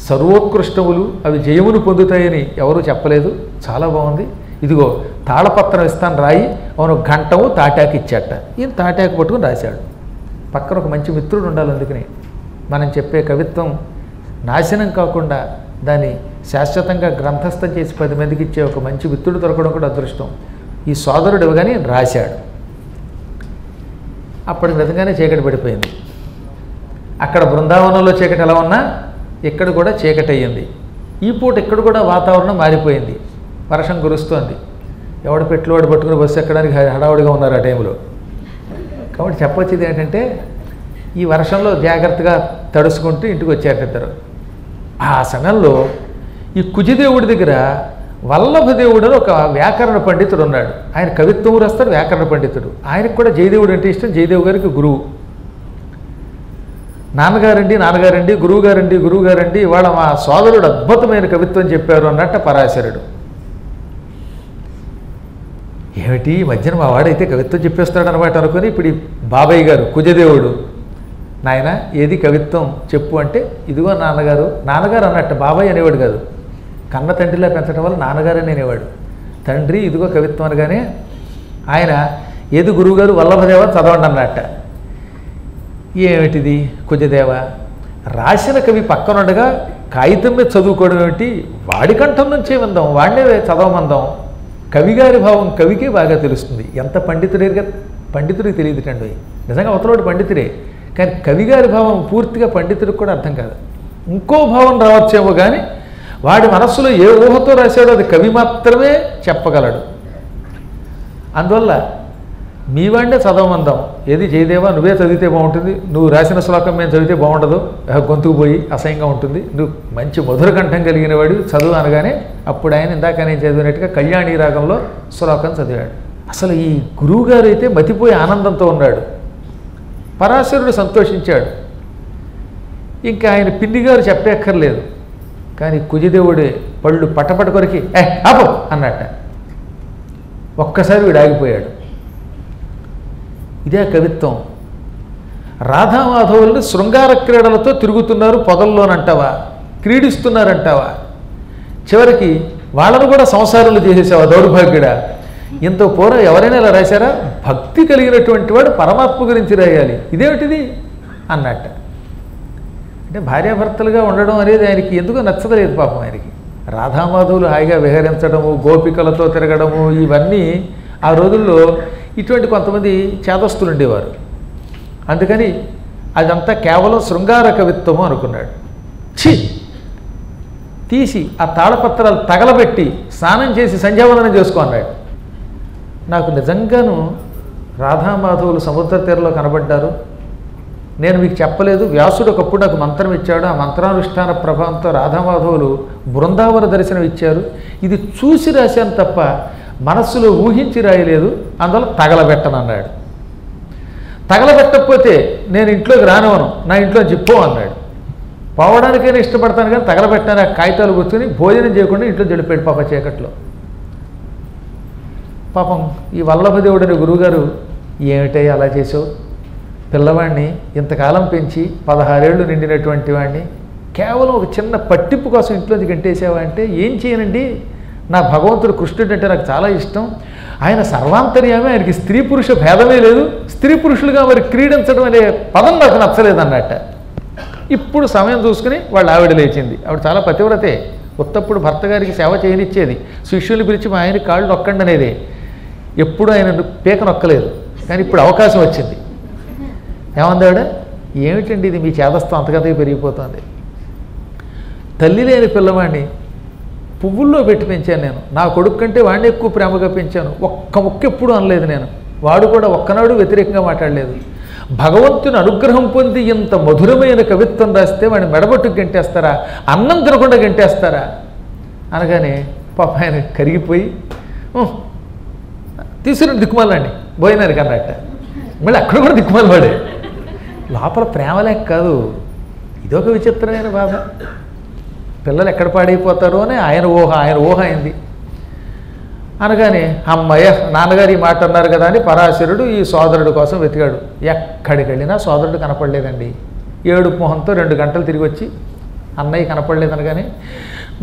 సర్వోత్కృష్టములు, అవి జయమును పొందుతాయని ఎవరూ చెప్పలేదు. చాలా బాగుంది. ఇదిగో తాళపత్రం ఇస్తాను రాయి. అవును, గంటము తాటాకు ఇచ్చాట. ఈయన తాటాకు పట్టుకుని రాశాడు. పక్కన ఒక మంచి మిత్రుడు ఉండాలి. అందుకని మనం చెప్పే కవిత్వం నాశనం కాకుండా దాన్ని శాశ్వతంగా గ్రంథస్థం చేసి 10 మందికి ఇచ్చే ఒక మంచి మిత్రుడు దొరకడం కూడా అదృష్టం. ఈ సోదరుడు ఇవ్వగానే రాశాడు. అప్పటి విధంగానే చీకటి పడిపోయింది. అక్కడ బృందావనంలో చీకటి ఎలా ఉన్నా ఇక్కడ కూడా చీకటి అయ్యింది. ఈ పూట ఇక్కడ కూడా వాతావరణం మారిపోయింది. వర్షం కురుస్తోంది. ఎవడు పెట్టులోడు పట్టుకుని బస్సు ఎక్కడానికి హడావుడిగా ఉన్నారు ఆ టైంలో. కాబట్టి చెప్పొచ్చేది ఏంటంటే, ఈ వర్షంలో జాగ్రత్తగా తడుచుకుంటూ ఇంటికి వచ్చారు. ఆ సమయంలో ఈ కుజిదేవుడి దగ్గర వల్లభదేవుడు అని ఒక వ్యాకరణ పండితుడు ఉన్నాడు. ఆయన కవిత్వం రాస్తాడు, వ్యాకరణ పండితుడు. ఆయనకు కూడా జయదేవుడు అంటే ఇష్టం. జయదేవు గారికి గురువు. నాన్నగారండి గురువుగారండి ఇవాళ మా సోదరుడు అద్భుతమైన కవిత్వం చెప్పారు అన్నట్ట పరాశరుడు. ఏమిటి ఈ మధ్యన మా వాడైతే కవిత్వం చెప్పేస్తాడు అనమాట అనుకుని ఇప్పుడు ఈ బాబాయ్ గారు కుజదేవుడు నాయన ఏది కవిత్వం చెప్పు అంటే, ఇదిగో నాన్నగారు. నాన్నగారు అన్నట్టు, బాబాయ్ అనేవాడు కాదు. కన్న తండ్రిలా పెంచడం వల్ల నాన్నగారని అనేవాడు. తండ్రి ఇదిగో కవిత్వం అనగానే ఆయన ఏది గురువుగారు వల్లభదేవ చదవండి అన్నట్ట. ఏమిటిది కుజదేవ, రాసిన కవి పక్కనుండగా కాగితం మీద చదువుకోవడం ఏమిటి, వాడి కంఠం నుంచే విందాం, వాడినే చదవమందాం. కవిగారి భావం కవికే బాగా తెలుస్తుంది. ఎంత పండితుడికి తెలియదుటండి. నిజంగా అవతలవాడు పండితుడే, కానీ కవిగారి భావం పూర్తిగా పండితుడికి కూడా అర్థం కాదు. ఇంకో భావం రావచ్చేమో కానీ వాడి మనస్సులో ఏ ఊహతో రాశాడో అది కవి మాత్రమే చెప్పగలడు. అందువల్ల మీ వాడినే చదవమందాం. ఏది జయదేవా నువ్వే చదివితే బాగుంటుంది, నువ్వు రాసిన శ్లోకం మేము చదివితే బాగుండదు, గొంతుకు పోయి అసహ్యంగా ఉంటుంది, నువ్వు మంచి మధుర కంఠం కలిగిన వాడు చదువు అనగానే అప్పుడు ఆయన ఇందాక నేను చదివినట్టుగా కళ్యాణీ రాగంలో శ్లోకం చదివాడు. అసలు ఈ గురువుగారు అయితే మతిపోయి ఆనందంతో ఉన్నాడు. పరాశరుడు సంతోషించాడు. ఇంకా ఆయన పిన్నిగారు చెప్పక్కర్లేదు. కానీ కుజదేవుడే పళ్ళు పటపట కొరికి ఆపో అన్నట్ట. ఒక్కసారి వీడు ఆగిపోయాడు. ఇదే కవిత్వం. రాధామాధవులను శృంగార క్రీడలతో తిరుగుతున్నారు పొదల్లోనంటావా, క్రీడిస్తున్నారంటావా, చివరికి వాళ్ళను కూడా సంసారాలు చేసేసావా దౌర్భాగ్యుడా. ఇంత పూర్వం ఎవరైనా ఇలా రాశారా? భక్తి కలిగినటువంటి వాడు పరమాత్మ గురించి రాయాలి, ఇదేమిటిది అన్నట్ట. అంటే భార్యాభర్తలుగా ఉండడం అనేది ఆయనకి ఎందుకో నచ్చలేదు పాపం. ఆయనకి రాధామాధవులు హాయిగా విహరించడము, గోపికలతో తిరగడము, ఇవన్నీ ఆ రోజుల్లో ఇటువంటి కొంతమంది చేదస్తులు ఉండేవారు. అందుకని అదంతా కేవలం శృంగార కవిత్వము అనుకున్నాడు. తీసి ఆ తాళపత్రాలు తగలబెట్టి స్నానం చేసి సంధ్యావందనం చేసుకో అన్నాడు. నాకు నిజంగాను రాధామాధవులు సముద్ర తీరంలో కనబడ్డారు. నేను మీకు చెప్పలేదు, వ్యాసుడు ఒకప్పుడు నాకు మంత్రం ఇచ్చాడు. ఆ మంత్రానుష్ఠాన ప్రభావంతో రాధామాధవులు బృందావన దర్శనం ఇచ్చారు. ఇది చూసి రాశాను తప్ప మనస్సులో ఊహించి రాయలేదు, అందువల్ల తగలబెట్టనన్నాడు. తగలబెట్టకపోతే నేను ఇంట్లోకి రానివ్వను, నా ఇంట్లో చెప్పు అన్నాడు. పోవడానికైనా ఇష్టపడతాను కానీ తగలబెట్టాను. ఆ కాగితాలు కూర్చొని భోజనం చేయకుండా ఇంట్లో చెడిపోయాడు పాప చీకట్లో. పాపం ఈ వల్లభదేవుడు అనే గురువుగారు, ఏమిటై అలా చేసావు, పిల్లవాడిని ఇంతకాలం పెంచి 16 ఏళ్ళు నిండినటువంటి వాడిని కేవలం ఒక చిన్న పట్టింపు కోసం ఇంట్లోంచి గంటేసావా అంటే, ఏం చేయనండి, నా భగవంతుడు కృష్ణుడు అంటే నాకు చాలా ఇష్టం, ఆయన సర్వాంతర్యామే, ఆయనకి స్త్రీ పురుష భేదమే లేదు, స్త్రీ పురుషులుగా మరి క్రీడించడం అనే పదం నాకు నచ్చలేదు అన్నట్ట. ఇప్పుడు సమయం చూసుకుని వాళ్ళ ఆవిడ లేచింది. ఆవిడ చాలా పతివ్రతే. ఉత్తప్పుడు భర్త గారికి సేవ చేయనిచ్చేది, శిష్యుల్ని పిలిచి మా ఆయన కాళ్ళు నొక్కండి అనేది. ఎప్పుడు ఆయన పీక నొక్కలేదు. కానీ ఇప్పుడు అవకాశం వచ్చింది. ఏమందావిడ, ఏమిటండి ఇది మీ చేదస్తం అంతకంతగా పెరిగిపోతుంది, తల్లి లేని పిల్లవాడిని పువ్వుల్లో పెట్టి పెంచాను నేను, నా కొడుకు కంటే వాడిని ఎక్కువ ప్రేమగా పెంచాను, ఒక్క ముక్క ఎప్పుడు అనలేదు నేను, వాడు కూడా ఒక్కనాడు వ్యతిరేకంగా మాట్లాడలేదు. భగవంతుని అనుగ్రహం పొంది ఇంత మధురమైన కవిత్వం రాస్తే వాడిని మెడబట్టుకు గంటేస్తారా, అన్నం తినకుండా గంటేస్తారా అనగానే పాప ఆయన కరిగిపోయి తీసుకుని దిక్కుమాలండి భోజనానికి అన్నట్ట. మళ్ళీ అక్కడ కూడా దిక్కుమాలి వాడే. లోపల ప్రేమ లేక కాదు, ఇదొక విచిత్రమైన బాధ. పిల్లలు ఎక్కడ పాడైపోతారో అని ఆయన ఊహ అయింది. అనగానే అమ్మయ్య నాన్నగారు ఈ మాట అన్నారు కదా అని పరాశరుడు ఈ సోదరుడు కోసం వెతికాడు. ఎక్కడికి వెళ్ళినా సోదరుడు కనపడలేదండి. ఏడుపు మొహంతో 2 గంటలు తిరిగి వచ్చి అన్నయ్య కనపడలేదు అనగానే,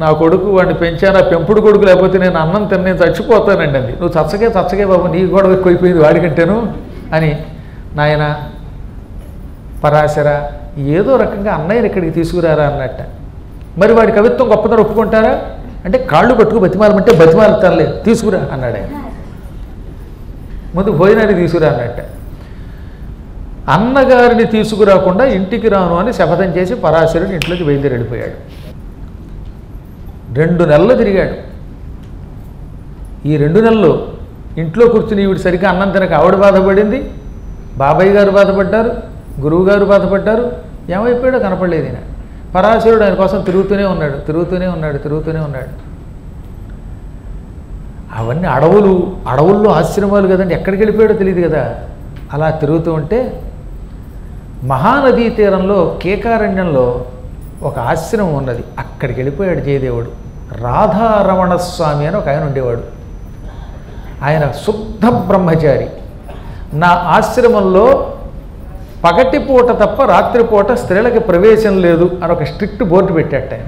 నా కొడుకు వాడిని పెంచాను, పెంపుడు కొడుకు లేకపోతే నేను అన్నం తిని చచ్చిపోతానండి అండి. నువ్వు చచ్చగే బాబు, నీ గొడవ ఎక్కువైపోయింది వాడికంటేను అని. నాయన పరాశర ఏదో రకంగా అన్నయ్యని ఇక్కడికి తీసుకురారా అన్నట్ట. మరి వాడి కవిత్వం గొప్పదని ఒప్పుకుంటారా అంటే, కాళ్ళు పట్టుకు బతిమాలమంటే బతిమాలతానులే, తీసుకురా అన్నాడు ఆయన. ముందు భోజనాన్ని తీసుకురా అన్నట్ట. అన్నగారిని తీసుకురాకుండా ఇంటికి రాను అని శపథం చేసి పరాశరుడు ఇంట్లోకి బయలుదేరి వెళ్ళిపోయాడు. 2 నెలలు తిరిగాడు. ఈ 2 నెలలు ఇంట్లో కూర్చుని ఈవిడ సరిగ్గా అన్నం తినక ఆవిడ బాధపడింది, బాబాయ్ గారు బాధపడ్డారు, గురువుగారు బాధపడ్డారు. ఏమైపోయాడో కనపడలేదు ఈయన. పరాశరుడు ఆయన కోసం తిరుగుతూనే ఉన్నాడు. అవన్నీ అడవుల్లో ఆశ్రమాలు కదండి, ఎక్కడికి వెళ్ళిపోయాడో తెలియదు కదా. అలా తిరుగుతూ ఉంటే మహానదీ తీరంలో కేకారణ్యంలో ఒక ఆశ్రమం ఉన్నది. అక్కడికి వెళ్ళిపోయాడు జయదేవుడు. రాధారమణ స్వామి అని ఒక ఆయన ఉండేవాడు. ఆయన శుద్ధ బ్రహ్మచారి. నా ఆశ్రమంలో పగటిపూట తప్ప రాత్రిపూట స్త్రీలకి ప్రవేశం లేదు అని ఒక స్ట్రిక్ట్ బోర్డు పెట్టాట ఆయన.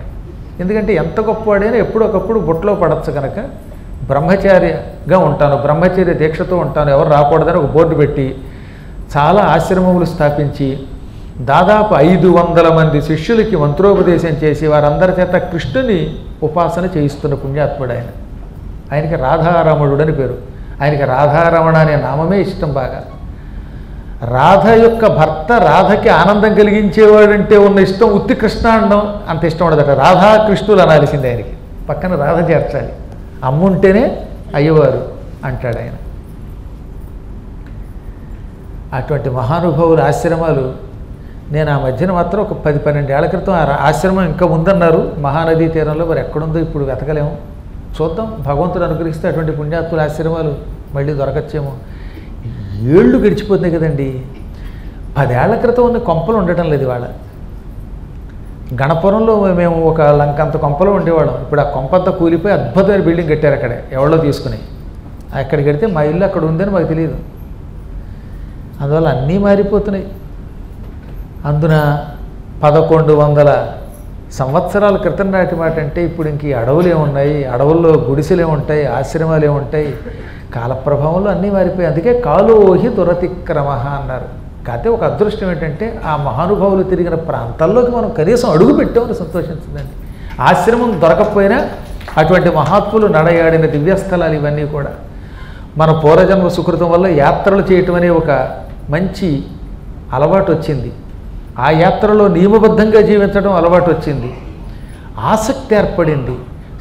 ఎందుకంటే ఎంత గొప్పవాడైనా ఎప్పుడొకప్పుడు బుట్టలో పడచ్చు కనుక బ్రహ్మచారిగా ఉంటాను, బ్రహ్మచర్య దీక్షతో ఉంటాను, ఎవరు రాకూడదని ఒక బోర్డు పెట్టి చాలా ఆశ్రమములు స్థాపించి దాదాపు 500 మంది శిష్యులకి మంత్రోపదేశం చేసి వారందరి చేత కృష్ణుని ఉపాసన చేయిస్తున్న పుణ్యాత్ముడు ఆయన. ఆయనకి రాధారమణుడు అని పేరు. ఆయనకి రాధారమణ అనే నామమే ఇష్టం బాగా. రాధ యొక్క భర్త రాధకి ఆనందం కలిగించేవాడంటే ఉన్న ఇష్టం ఉత్తి కృష్ణ అనడం అంత ఇష్టం ఉండదట. రాధాకృష్ణులు అనాల్సింది ఆయనకి, పక్కన రాధ చేర్చాలి. అమ్ముంటేనే అయ్యవారు అంటాడు ఆయన. అటువంటి మహానుభావుల ఆశ్రమాలు నేను ఆ మధ్యన మాత్రం ఒక 10-12 ఏళ్ల క్రితం ఆ ఆశ్రమం ఇంకా ఉందన్నారు మహానదీ తీరంలో. మరి ఎక్కడుందో ఇప్పుడు వెతకలేము, చూద్దాం. భగవంతుడు అనుగ్రహిస్తే అటువంటి పుణ్యాత్ముల ఆశ్రమాలు మళ్ళీ దొరకచ్చేమో. ఏళ్ళు గడిచిపోతున్నాయి కదండి. 10 ఏళ్ల క్రితం ఉన్న కొంపలు ఉండటం లేదు ఇవాళ. గణపురంలో మేము ఒక లంకంత కొంపలో ఉండేవాళ్ళం. ఇప్పుడు ఆ కొంపంతా కూలిపోయి అద్భుతమైన బిల్డింగ్ కట్టారు అక్కడే, ఎవరో తీసుకుని. అక్కడికి వెడితే మా ఇల్లు అక్కడ ఉందని మాకు తెలియదు. అందువల్ల అన్నీ మారిపోతున్నాయి. అందున 1100 సంవత్సరాల క్రితం నాటి మాట అంటే ఇప్పుడు ఇంక ఈ అడవులు ఏమున్నాయి, అడవుల్లో గుడిసెలు ఏముంటాయి, ఆశ్రమాలు ఏముంటాయి. కాలప్రభావంలో అన్నీ మారిపోయాయి. అందుకే కాలోహి దురతిక్రమ అన్నారు. కాకపోతే ఒక అదృష్టం ఏంటంటే ఆ మహానుభావులు తిరిగిన ప్రాంతాల్లోకి మనం కనీసం అడుగు పెట్టామని సంతోషించిందండి. ఆశ్రమం దొరకకపోయినా అటువంటి మహాత్ములు నడయాడిన దివ్యస్థలాలు ఇవన్నీ కూడా మన పూర్వజన్మ సుకృతం వల్ల యాత్రలు చేయటం అనే ఒక మంచి అలవాటు వచ్చింది. ఆ యాత్రలో నియమబద్ధంగా జీవించడం అలవాటు వచ్చింది. ఆసక్తి ఏర్పడింది.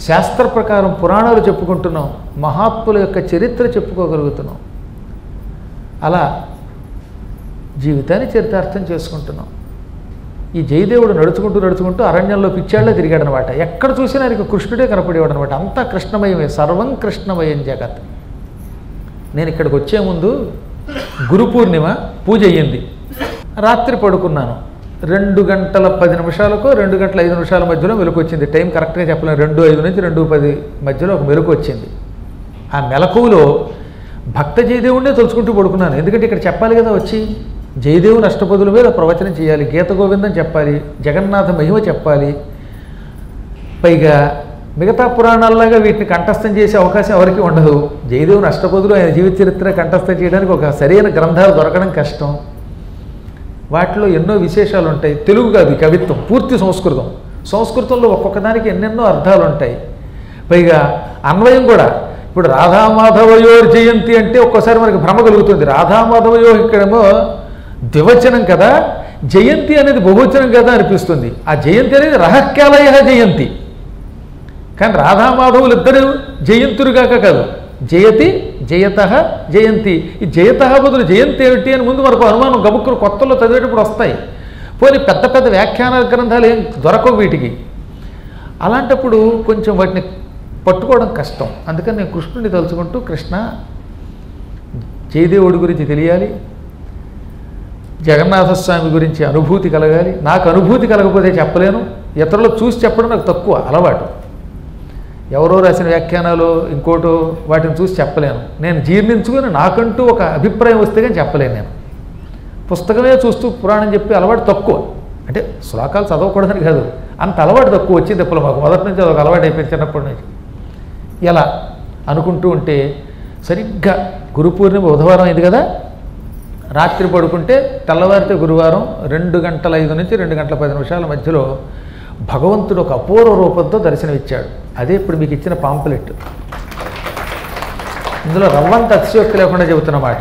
శాస్త్ర ప్రకారం పురాణాలు చెప్పుకుంటున్నాం, మహాత్ముల యొక్క చరిత్ర చెప్పుకోగలుగుతున్నాం. అలా జీవితాన్ని చరితార్థం చేసుకుంటున్నాం. ఈ జయదేవుడు నడుచుకుంటూ అరణ్యంలో పిచ్చాళ్ళే తిరిగాడనమాట. ఎక్కడ చూసినా ఆయనకు కృష్ణుడే కనపడేవాడు అనమాట. అంతా కృష్ణమయమే, సర్వం కృష్ణమయం జగత్. నేను ఇక్కడికి వచ్చే ముందు గురు పూర్ణిమ పూజ అయ్యింది. రాత్రి పడుకున్నాను. 2 గంటల 10 నిమిషాలకు 2 గంటల 5 నిమిషాల మధ్యలో మెలకు వచ్చింది. టైం కరెక్ట్గా చెప్పలేను, 2:05 నుంచి 2:10 మధ్యలో ఒక మెలకు వచ్చింది. ఆ మెలకువలో భక్త జయదేవుడినే తలుచుకుంటూ పడుకున్నాను. ఎందుకంటే ఇక్కడ చెప్పాలి కదా, వచ్చి జయదేవుని అష్టపదుల మీద ప్రవచనం చేయాలి, గీత గోవిందం చెప్పాలి, జగన్నాథ మహిమ చెప్పాలి. పైగా మిగతా పురాణాల్లాగా వీటిని కంఠస్థం చేసే అవకాశం ఎవరికి ఉండదు. జయదేవుని అష్టపదులు ఆయన జీవిత చరిత్ర కంఠస్థం చేయడానికి ఒక సరైన గ్రంథాలు దొరకడం కష్టం. వాటిలో ఎన్నో విశేషాలు ఉంటాయి. తెలుగు కాదు, కవిత్వం, పూర్తి సంస్కృతం. సంస్కృతంలో ఒక్కొక్క దానికి ఎన్నెన్నో అర్థాలు ఉంటాయి. పైగా అన్వయం కూడా. ఇప్పుడు రాధామాధవయోర్ జయంతి అంటే ఒక్కోసారి మనకి భ్రమ కలుగుతుంది. రాధామాధవయో ఇక్కడేమో ద్వివచనం కదా, జయంతి అనేది బహువచనం కదా అనిపిస్తుంది. ఆ జయంతి అనేది రహక్యాలయ జయంతి. కానీ రాధామాధవులు ఇద్దరు జయంతురుగాక కాదు, జయతి జయత జయంతి. ఈ జయత బదులు జయంతి ఏమిటి అని ముందు మనకు అనుమానం గబుక్కులు కొత్తలో చదివేటప్పుడు వస్తాయి. పోనీ పెద్ద పెద్ద వ్యాఖ్యాన గ్రంథాలు ఏం దొరకవు వీటికి. అలాంటప్పుడు కొంచెం వాటిని పట్టుకోవడం కష్టం. అందుకని నేను కృష్ణుడిని తలుచుకుంటూ, కృష్ణ జయదేవుడి గురించి తెలియాలి, జగన్నాథస్వామి గురించి అనుభూతి కలగాలి. నాకు అనుభూతి కలగకపోతే చెప్పలేను, ఇతరులు చూసి చెప్పడం నాకు తక్కువ అలవాటు. ఎవరో రాసిన వ్యాఖ్యానాలు ఇంకోటో వాటిని చూసి చెప్పలేను. నేను జీర్ణించుకొని నాకంటూ ఒక అభిప్రాయం వస్తే కానీ చెప్పలేను. నేను పుస్తకమే చూస్తూ పురాణం చెప్పి అలవాటు తక్కువ. అంటే శ్లోకాలు చదవకూడదని కాదు, అంత అలవాటు తక్కువ వచ్చింది ఇప్పుడు మాకు. మొదటి నుంచి అదొక అలవాటు అయిపోయింది చిన్నప్పటి నుంచి. ఎలా అనుకుంటూ ఉంటే సరిగ్గా గురు పూర్ణిమ బుధవారం అయింది కదా, రాత్రి పడుకుంటే తెల్లవారితే గురువారం 2 గంటల 5 నుంచి 2 గంటల 10 నిమిషాల మధ్యలో భగవంతుడు ఒక అపూర్వ రూపంతో దర్శనమిచ్చాడు. అదే ఇప్పుడు మీకు ఇచ్చిన పాంప్లెట్. ఇందులో రవ్వంత అతిశయోక్తి లేకుండా చెబుతున్నమాట.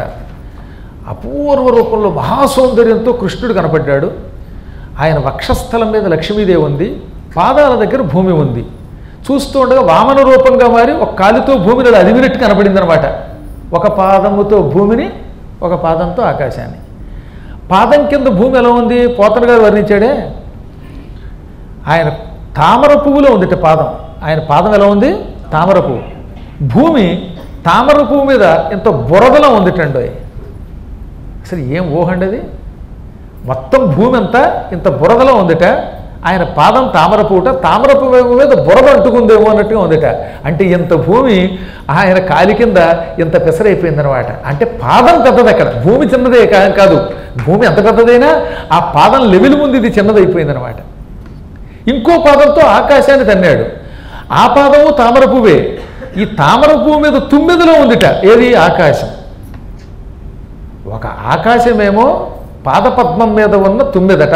అపూర్వ రూపంలో మహాసౌందర్యంతో కృష్ణుడు కనపడ్డాడు. ఆయన వక్షస్థలం మీద లక్ష్మీదేవి ఉంది, పాదాల దగ్గర భూమి ఉంది. చూస్తూ ఉండగా వామన రూపంగా మారి ఒక కాలుతో భూమిని అదిమినట్టు కనపడింది అనమాట. ఒక పాదముతో భూమిని, ఒక పాదంతో ఆకాశాన్ని. పాదం కింద భూమి ఎలా ఉంది పోతన గారు వర్ణించాడే. ఆయన తామర పువ్వులో ఉందిట పాదం. ఆయన పాదం ఎలా ఉంది, తామర పువ్వు. భూమి తామర పువ్వు మీద ఇంత బురదలో ఉందిటండి. అసలు ఏం ఊహండి అది. మొత్తం భూమి అంతా ఇంత బురదలో ఉందిట. ఆయన పాదం తామరపూట, తామరపు మీద బురద అంటుకుందేమో అన్నట్టుగా ఉందట. అంటే ఇంత భూమి ఆయన కాలి కింద ఇంత పెసరైపోయిందనమాట. అంటే పాదం పెద్దది, అక్కడ భూమి చిన్నదే కాదు, భూమి ఎంత పెద్దదైనా ఆ పాదం లెవెల్ ముందు ఇది చిన్నదైపోయిందనమాట. ఇంకో పాదంతో ఆకాశాన్ని తన్నాడు. ఆ పాదము తామర పువ్వే. ఈ తామర పువ్వు మీద తుమ్మెదలో ఉందిట. ఏది? ఆకాశం. ఒక ఆకాశమేమో పాదపద్మం మీద ఉన్న తుమ్మెదట,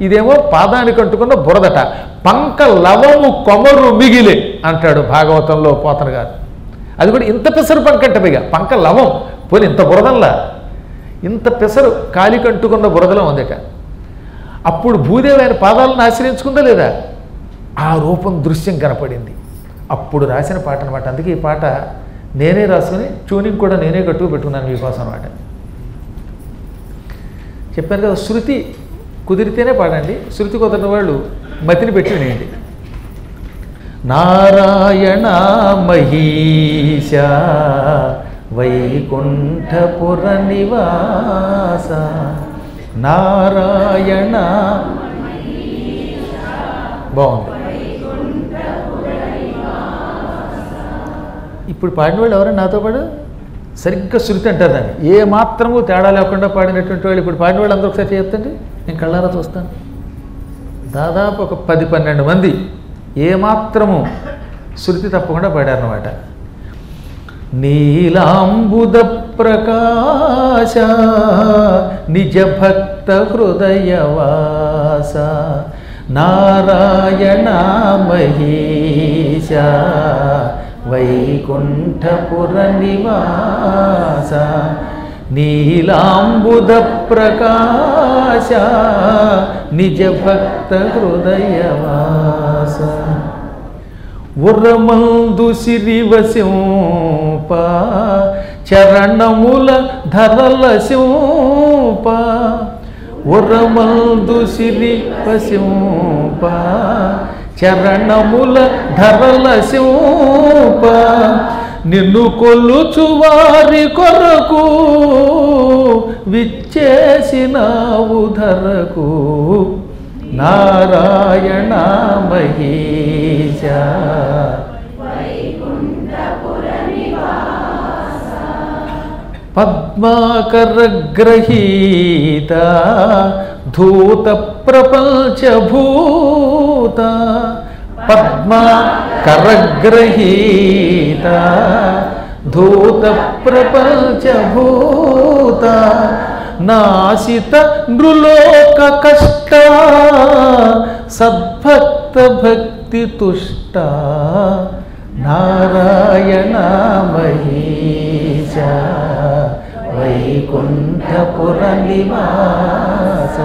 ఇదేమో పాదానికి అంటుకున్న బురదట. పంక లవము కొమరు మిగిలే అంటాడు భాగవతంలో పోతన గారు. అది కూడా ఇంత పెసరు పంకంట, పైగా పంక లవం. పోనీ ఇంత బురదల్లా ఇంత పెసరు కాలికంటుకున్న బురదలో ఉందట. అప్పుడు భూదేవి ఆయన పాదాలను ఆశ్రయించుకుందా లేదా? ఆ రూపం దృశ్యం కనపడింది. అప్పుడు రాసిన పాట అనమాట. అందుకే ఈ పాట నేనే రాసుకుని ట్యూనింగ్ కూడా నేనే కట్టుకు పెట్టుకున్నాను మీకోసం అనమాట. చెప్పాను కదా, శృతి కుదిరితేనే పాడండి, శృతి కుదరని వాళ్ళు మతిని పెట్టి వినేయండి. నారాయణ మహీశ వైకుంఠపుర నివాస, నారాయణ. బాగుంది. ఇప్పుడు పాడిన వాళ్ళు ఎవరైనా నాతో పాడు సరిగ్గా శృతి అంటారు దాన్ని. ఏ మాత్రము తేడా లేకుండా పాడినటువంటి వాళ్ళు ఇప్పుడు పాడిన వాళ్ళు అందరూ ఒకసారి చేస్తండి, నేను కళ్ళారా చూస్తాను. దాదాపు ఒక 10-12 మంది ఏమాత్రము శృతి తప్పకుండా పాడారన్నమాట. నీలాంబుద ప్రకాశ నిజ భక్త హృదయవాస, నారాయణ మహీశ వైకుంఠపుర నివాస, నీలాంబుద ప్రకాశ నిజ భక్త హృదయవాస, ఉరమందు సిరివసింప చరణముల ధరల శింప, ఉరమందు సిరివసింప చరణముల ధరల శింప, నిన్ను కొలుచు వారి కొరకు విచ్చేసినావు ధరకు, నారాయణ మహీశ పద్మాకరగ్రహీత ధూత ప్రపంచభూత, పద్మాకరగ్రహీత ధూత ప్రపంచభూత, నాశిత నృలోక కష్ట సద్భక్త భక్తి తుష్ట, నారాయణ మహీశ వైకుంఠపుర నివాస,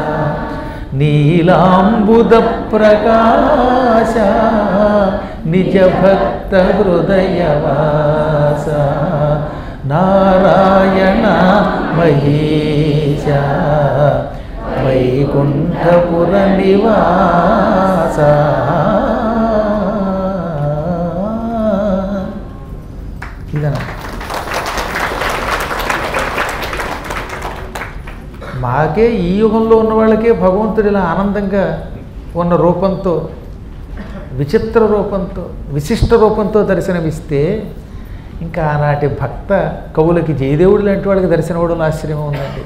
నీలాంబుద ప్రకాశ నిజ భక్త హృదయవాస, నారాయణ మహీశ వైకుంఠపుర నివాస. ఇదనా మాకే ఈ యుగంలో ఉన్న వాళ్ళకే భగవంతుడు ఇలా ఆనందంగా ఉన్న రూపంతో, విచిత్ర రూపంతో, విశిష్ట రూపంతో దర్శనమిస్తే ఇంకా ఆనాటి భక్త కవులకి జయదేవుడు లాంటి వాళ్ళకి దర్శనం ఇవ్వడంలో ఆశ్చర్యం ఉందండి.